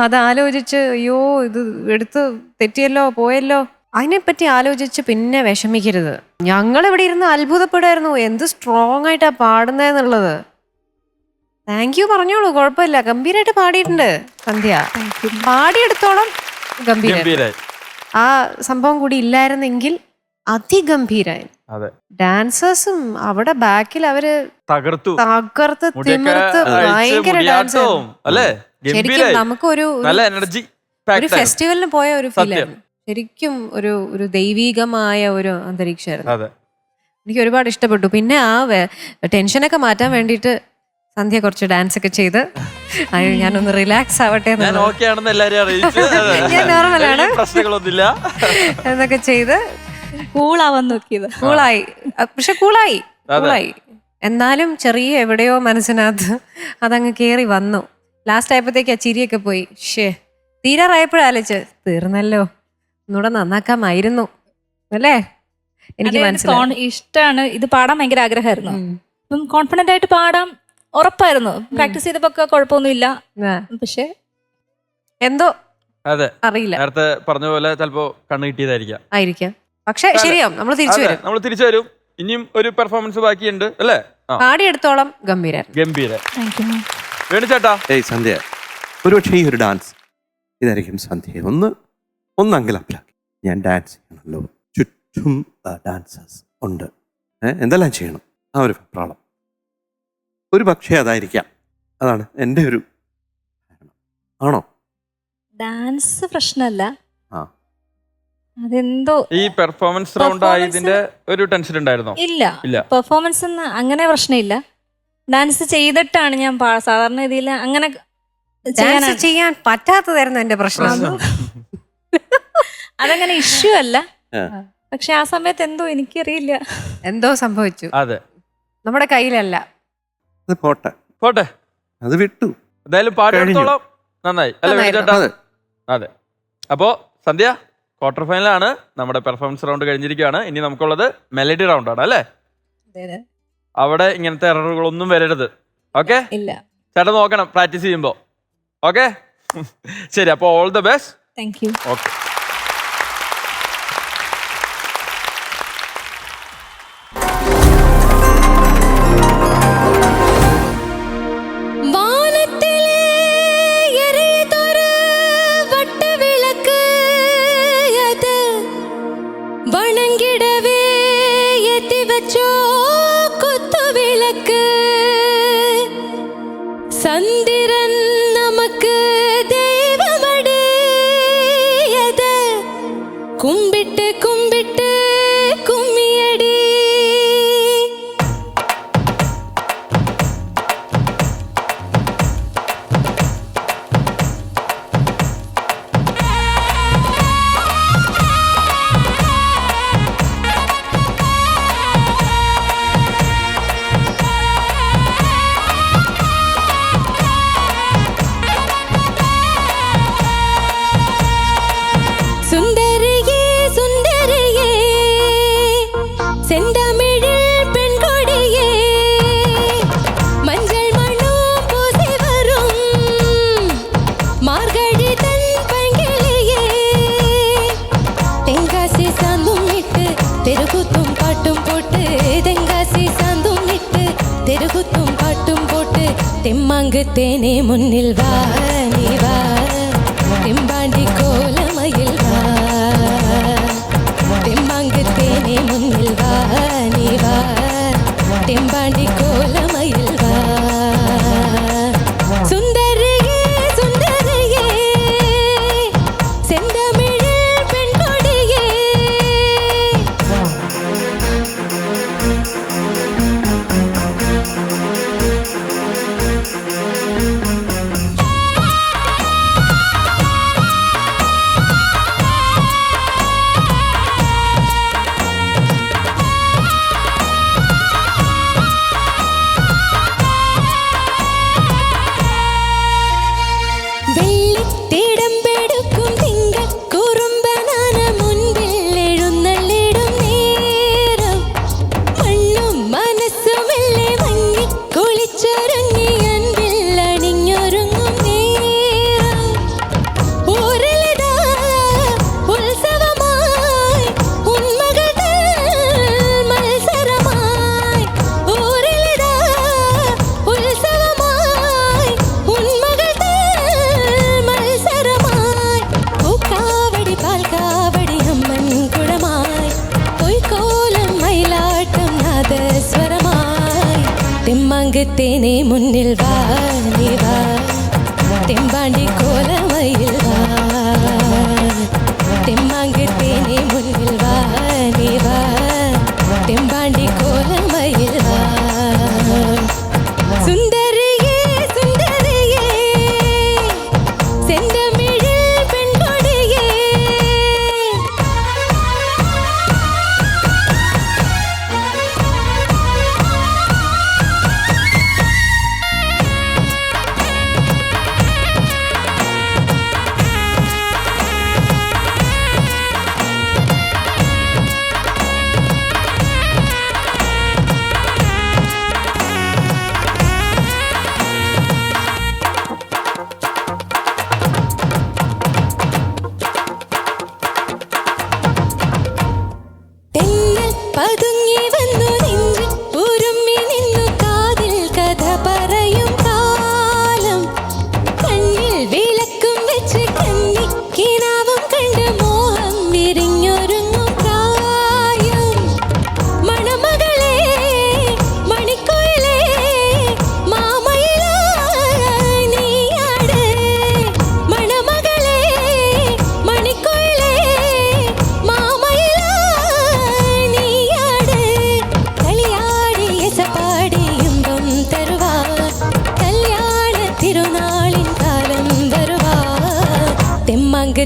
അതാലോചിച്ച് അയ്യോ ഇത് എടുത്ത് തെറ്റിയല്ലോ പോയല്ലോ അതിനെപ്പറ്റി ആലോചിച്ച് പിന്നെ വിഷമിക്കരുത്. ഞങ്ങളിവിടെ ഇരുന്ന് അത്ഭുതപ്പെടായിരുന്നു എന്ത് സ്ട്രോങ് ആയിട്ടാ പാടുന്നതെന്നുള്ളത്. താങ്ക് യു പറഞ്ഞോളൂ, കുഴപ്പമില്ല. ഗംഭീരമായിട്ട് പാടിയിട്ടുണ്ട് സന്ധ്യ. പാടിയെടുത്തോളം ഗംഭീരായി. ആ സംഭവം കൂടി ഇല്ലായിരുന്നെങ്കിൽ അതിഗംഭീരായി. ഡാൻസേഴ്സും അവിടെ ബാക്കിൽ അവര് തകർത്ത് തിമിർത്ത് ഭയങ്കര ഡാൻസ്. ശരിക്കും നമുക്കൊരു ഫെസ്റ്റിവലിന് പോയ ഒരു ഫീലായിരുന്നു. ശരിക്കും ഒരു ദൈവീകമായ ഒരു അന്തരീക്ഷമായിരുന്നു. എനിക്ക് ഒരുപാട് ഇഷ്ടപ്പെട്ടു. പിന്നെ ആ ടെൻഷനൊക്കെ മാറ്റാൻ വേണ്ടിയിട്ട് സന്ധ്യ കുറച്ച് ഡാൻസ് ഒക്കെ ചെയ്ത് ഞാനൊന്ന് റിലാക്സ് ആവട്ടെ, ഞാൻ നോർമലാണ് എന്നൊക്കെ ചെയ്ത് കൂളാവാൻ നോക്കിയത്. കൂളായി. പക്ഷെ കൂളായി. എന്നാലും ചെറിയ എവിടെയോ മനസ്സിനകത്ത് അതങ്ങ് കേറി വന്നു. ലാസ്റ്റ് ആയപ്പോഴത്തേക്ക് ആ ചിരിയൊക്കെ പോയി. തീരാറായപ്പോഴാലോചിച്ച് തീർന്നല്ലോ, ഒന്നുകൂടെ നന്നാക്കാമായിരുന്നു അല്ലേ. എനിക്ക് മനസ്സിലായി. ഇഷ്ടമാണ്, ഇത് പാടാൻ ഭയങ്കര ആഗ്രഹമായിരുന്നു. അപ്പം കോൺഫിഡന്റ് ആയിട്ട് പാടാം, ഉറപ്പായിരുന്നു. പ്രാക്ടീസ് ചെയ്തപ്പോ ഒക്കെ കുഴപ്പമൊന്നുമില്ല. പക്ഷെ എന്തോ അതെ, അറിയില്ല, നേരത്തെ പറഞ്ഞ പോലെ ചിലപ്പോ കണ്ണ് കിട്ടിയതായിരിക്കാം. ആയിരിക്കാം. പക്ഷെ ശരിയാവും, നമ്മൾ തിരിച്ചു വരും. നമ്മൾ തിരിച്ചു വരും. ഇനിയും ഒരു പെർഫോമൻസ് ബാക്കിയുണ്ട് അല്ലേ? പാടിയെടുത്തോളം ഗംഭീരം. വേണുചേട്ടാ. ഏയ് സന്ധ്യ, ഒരുപക്ഷെ ഈ ഒരു ഡാൻസ് ഇതായിരിക്കും സന്ധ്യ ഒന്ന് അങ്കലാപ്പിലാക്കി. ഞാൻ ഡാൻസ് ചെയ്യണമല്ലോ, ചുറ്റും ഡാൻസേഴ്സ് ഉണ്ട്, എന്തെല്ലാം ചെയ്യണം, ആ ഒരു പ്രാളം ഒരു പക്ഷേ അതായിരിക്കാം. അതാണ് എൻ്റെ ഒരു ആണോ? ഡാൻസ് പ്രശ്നമല്ല, ആ അതെന്തോ ഈ പെർഫോമൻസ് റൗണ്ട് ആയതിന്റെ ഒരു ടെൻഷൻ ഉണ്ടായിരുന്നോ? ഇല്ല. പെർഫോമൻസ് അങ്ങനെ പ്രശ്നമില്ല. ഡാൻസ് ചെയ്തിട്ടാണ് ഞാൻ സാധാരണ രീതിയിൽ അങ്ങനെ ചെയ്യാൻ പറ്റാത്തതായിരുന്നു എന്റെ പ്രശ്നം. അതങ്ങനെ ഇഷ്യൂ അല്ല. പക്ഷെ ആ സമയത്ത് എന്തോ എനിക്കറിയില്ല, എന്തോ സംഭവിച്ചു. അതെ, നമ്മുടെ കയ്യിലല്ല. അത് പോട്ടെ, അത് വിട്ടു. എന്തായാലും പാട്ടെടുത്തോളം നന്നായി അല്ലേ വേണുചേട്ടാ? അതെ. അപ്പോ സന്ധ്യ, ക്വാർട്ടർ ഫൈനലാണ്. നമ്മുടെ പെർഫോമൻസ് റൗണ്ട് കഴിഞ്ഞിരിക്കുകയാണ്. ഇനി നമുക്കുള്ളത് മെലഡി റൗണ്ട് ആണ് അല്ലേ? അവിടെ ഇങ്ങനത്തെ എററുകളൊന്നും വരരുത്. ഓക്കെ? ഇല്ല. ചേട്ടൻ നോക്കണം പ്രാക്ടീസ് ചെയ്യുമ്പോ. ഓക്കെ? ശരി, അപ്പൊ all the best. Thank you. Okay. சந்திரன் நமக்கு தெய்வமடே, கும்பிட்டு கும்பிட்டு கும்மியடி. செந்தமிழில் பெண் கொடியே, மஞ்சள் மண்ணும் பூசி வரும் மார்கழி தன் பங்கிலியே, தெங்காசி சாந்தும் இட்டு தெருகுத்தும் பாட்டும் போட்டு, தெங்காசி சாந்தும் இட்டு தெருகுத்தும் பாட்டும் போட்டு, தெம்மாங்கு தேனே முன்னில் வா நீ வா, தெம்பாண்டி கோலமயில் வா, தெம்மாங்கு தேனே முன்னில் வா நீ வா, தெம்பாண்டி கோலமயில் வா. சுந்தரியே சுந்தரியே, செந்தமிழில் பெண் கொடியே. വെള്ളിത്തിടമ്പെടുക്കും തിങ്കൾ കുറുമ്പനാന മുൻപിൽ എഴുന്നള്ളിടും നേരം, മണ്ണും മനസ്സുമെല്ലെ മങ്ങി കുളിച്ചൊരുങ്ങി അൻപിൽ അണിഞ്ഞൊരുങ്ങും നേരം, ഊരിലിതാ ഉത്സവമായി ഉന്മകൾ മത്സരമായി, ഊരിലിതാ ഉത്സവമായി ഉന്മകൾ മത്സരമായി, പൂക്കാവടി പാൽക്കാവടി അമ്മൻ കുഴമായി, പൊയ്ക്കോലം മയിലാട്ടം നാദസ്വരമായി, തെമ്മാങ്ക് തേനേ മുന്നിൽ വാ നീ വാ, തെമ്പാണ്ടി കോലമയിൽ വാ, തെമ്മാങ്ക് തേനേ മുന്നിൽ വാ നീ വാ, തെമ്പാണ്ടി കോലമയിൽ വാ. സുന്ദരിയേ സുന്ദരിയേ, செந்தமிழில் பெண் கொடியே.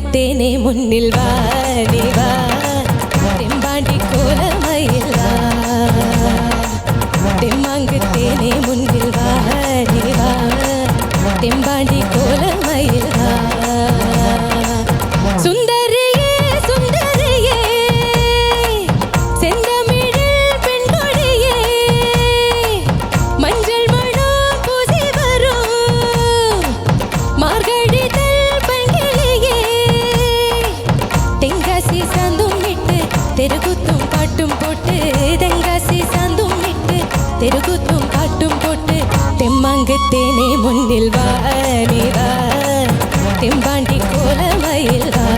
തെമ്മാങ്കത്തേനെ മുന്നിൽ വാ നീ വാ തെമ്പാണ്ടി കോലമയിൽ വാ തെമ്മാങ്കത്തേനെ മുന്നിൽ വാ നീ വാ തെമ്പാണ്ടി കോലമയിൽ വാ സുന്ദരിയേ സുന്ദരിയേ செந்தமிழில் பெண்கொடியே மஞ்சள் மணம் பூசி வரும் மார்கழிதல் பங்கிலியே தெங்காசி சாந்தும் விட்டு தெருகுத்தும் பாட்டும் போட்டு தெங்காசி சாந்தும் விட்டு தெருகுத்தும் பாட்டும் போட்டு தெம்மாங்கத்தேனே முன்னில் வா நீ வா தெம்பாண்டி கோலமயில் வா